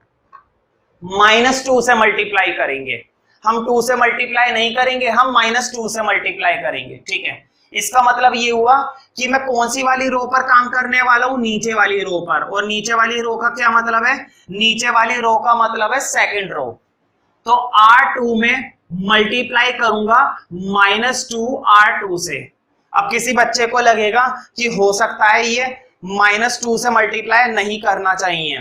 -2 से मल्टीप्लाई करेंगे। हम 2 से मल्टीप्लाई नहीं करेंगे, हम -2 से मल्टीप्लाई करेंगे, ठीक है। इसका मतलब ये हुआ कि मैं कौन सी वाली रो पर काम करने वाला हूं, नीचे वाली रो पर। और नीचे वाली रो का क्या मतलब है, नीचे वाली रो का मतलब है सेकंड रो। तो R2 में मल्टीप्लाई करूंगा -2 R2 से। अब किसी बच्चे को लगेगा कि हो सकता है ये -2 से मल्टीप्लाई नहीं करना चाहिए।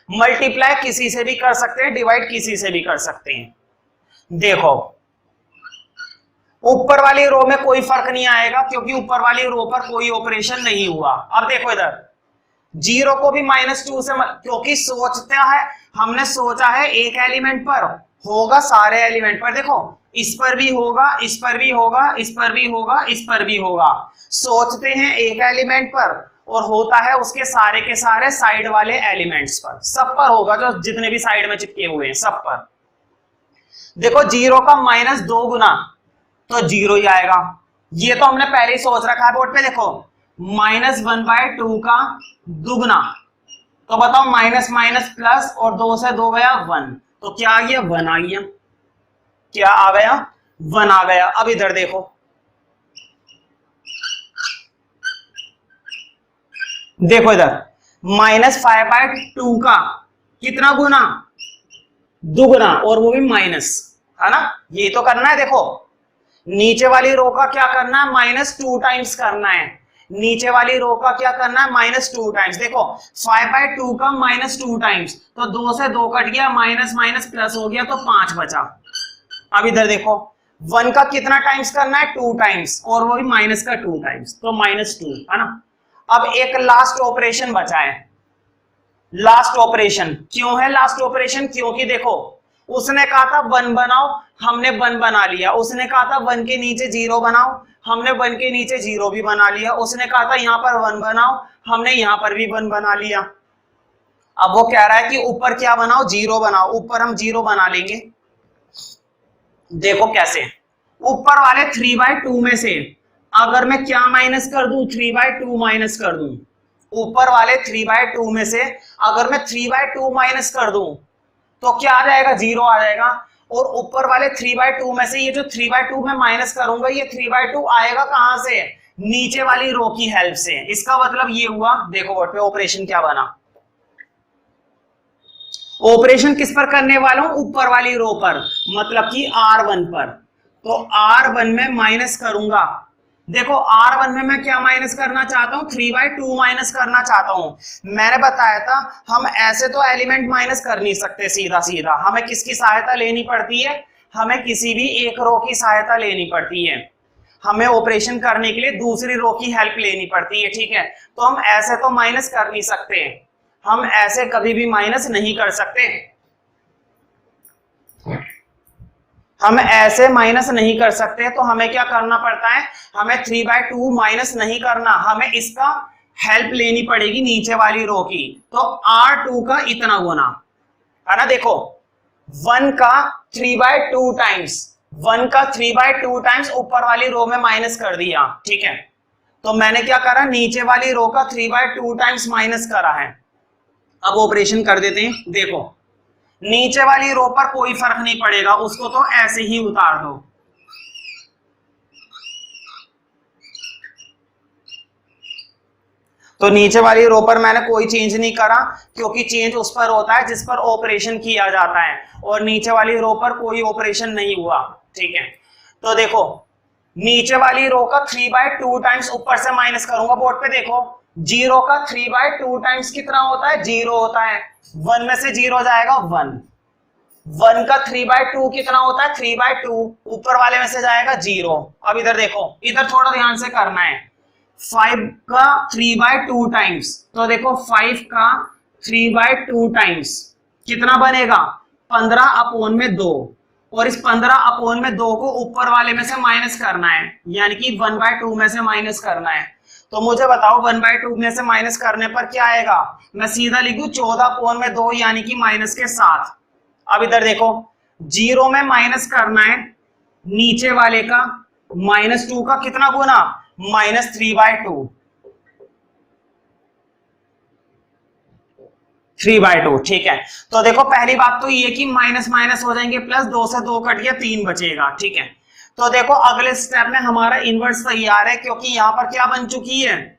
मल्टीप्लाई किसी से भी कर सकते हैं, डिवाइड किसी से भी कर सकते हैं। देखो ऊपर वाली रो में कोई फर्क नहीं आएगा क्योंकि ऊपर वाली रो पर कोई ऑपरेशन नहीं हुआ। अब देखो इधर 0 को भी -2 से, क्योंकि सोचता है, हमने सोचा है एक एलिमेंट पर होगा, सारे एलिमेंट पर। देखो इस पर भी होगा, इस पर भी होगा, इस पर भी होगा, इस पर भी होगा। सोचते हैं एक एलिमेंट पर और होता है उसके सारे के सारे साइड वाले एलिमेंट्स पर, सब पर होगा, जो जितने भी साइड में चिपके हुए हैं सब पर। देखो 0 का -2 गुना तो 0 ही आएगा, ये तो हमने पहले ही सोच रखा है बोर्ड पे। देखो -1/2 का दुगना, तो बताओ माइनस माइनस प्लस, और 2 से 2 गया 1, तो क्या आ गया, 1 आ गया। क्या आ गया, 1 आ गया। अब इधर देखो, देखो इधर -5/2 का कितना गुना, दुगना, और वो भी माइनस, है ना, ये तो करना है। देखो नीचे वाली रो का क्या करना है, -2 टाइम्स करना है। नीचे वाली रो का क्या करना है, -2 टाइम्स। देखो 5/2 का -2 टाइम्स, तो 2 से 2 कट गया, माइनस माइनस प्लस हो गया, तो 5 बचा। अब इधर देखो 1 का कितना टाइम्स करना है, 2 टाइम्स, और वो भी माइनस का 2 टाइम्स, तो -2, है ना। अब एक लास्ट ऑपरेशन बचा है। लास्ट ऑपरेशन क्यों है लास्ट ऑपरेशन, क्योंकि देखो उसने कहा था 1 बनाओ, हमने 1 बना लिया। उसने कहा था 1 के नीचे 0 बनाओ, हमने 1 के नीचे 0 भी बना लिया। उसने कहा था यहां पर 1 बनाओ, हमने यहां पर भी 1 बना लिया। अब वो कह रहा है कि ऊपर क्या बनाओ, 0 बनाओ। ऊपर हम 0 बना लेंगे। देखो कैसे, ऊपर वाले 3/2 में से अगर मैं क्या माइनस कर दूं, 3/2 माइनस कर दूं। ऊपर वाले 3/2 में से अगर मैं 3/2 माइनस कर दूं तो क्या आ जाएगा, 0 आ जाएगा। और ऊपर वाले 3/2 में से ये जो 3/2 में माइनस करूंगा, ये 3/2 आएगा कहां से, नीचे वाली रो की हेल्प से। इसका मतलब ये हुआ, देखो बोर्ड पे ऑपरेशन क्या बना। ऑपरेशन किस पर करने वाला हूं, ऊपर वाली रो पर, मतलब कि R1 पर। तो R1 में माइनस करूंगा। देखो R1 में मैं क्या माइनस करना चाहता हूं, 3/2 माइनस करना चाहता हूं। मैंने बताया था हम ऐसे तो एलिमेंट माइनस कर नहीं सकते सीधा सीधा, हमें किसकी सहायता लेनी पड़ती है, हमें किसी भी एक रो की सहायता लेनी पड़ती है। हमें ऑपरेशन करने के लिए दूसरी रो की हेल्प लेनी पड़ती है, ठीक है। तो हम ऐसे तो माइनस कर नहीं सकते, हम ऐसे कभी भी माइनस नहीं कर सकते। हम ऐसे माइनस नहीं कर सकते, तो हमें क्या करना पड़ता है, हमें 3/2 माइनस नहीं करना, हमें इसका हेल्प लेनी पड़ेगी नीचे वाली रो की। तो R2 का इतना गुना, है ना। देखो 1 का 3/2 टाइम्स, 1 का 3/2 टाइम्स ऊपर वाली रो में माइनस कर दिया, ठीक है। तो मैंने क्या करा, नीचे वाली रो का 3/2 टाइम्स माइनस करा है। अब ऑपरेशन कर देते हैं। देखो नीचे वाली रो पर कोई फर्क नहीं पड़ेगा, उसको तो ऐसे ही उतार दो। तो नीचे वाली रो पर मैंने कोई चेंज नहीं करा, क्योंकि चेंज उस पर होता है जिस पर ऑपरेशन किया जाता है, और नीचे वाली रो पर कोई ऑपरेशन नहीं हुआ, ठीक है। तो देखो नीचे वाली रो का 3/2 टाइम्स ऊपर से माइनस करूंगा। बोर्ड पे देखो 0 का 3/2 टाइम्स कितना होता है, 0 होता है। 1 में से 0 जाएगा 1। 1 का 3/2 कितना होता है, 3/2, ऊपर वाले में से जाएगा 0। अब इधर देखो, इधर थोड़ा ध्यान से करना है। 5 का 3/2 टाइम्स, तो देखो 5 का 3/2 टाइम्स कितना बनेगा, 15/2। और इस 15/2 को ऊपर वाले में से माइनस करना है, यानी कि 1/2 में से माइनस करना है। तो मुझे बताओ 1/2 में से माइनस करने पर क्या आएगा, मैं सीधा लिखूं 14/2, यानी कि -7। अब इधर देखो 0 में माइनस करना है, नीचे वाले का -2 का कितना गुना, -3/2, 3/2। ठीक है, तो देखो पहली बात तो ये कि माइनस माइनस हो जाएंगे प्लस, 2 से 2 कट गया, 3 बचेगा। ठीक है, तो देखो अगले स्टेप में हमारा इनवर्स तैयार है, क्योंकि यहां पर क्या बन चुकी है,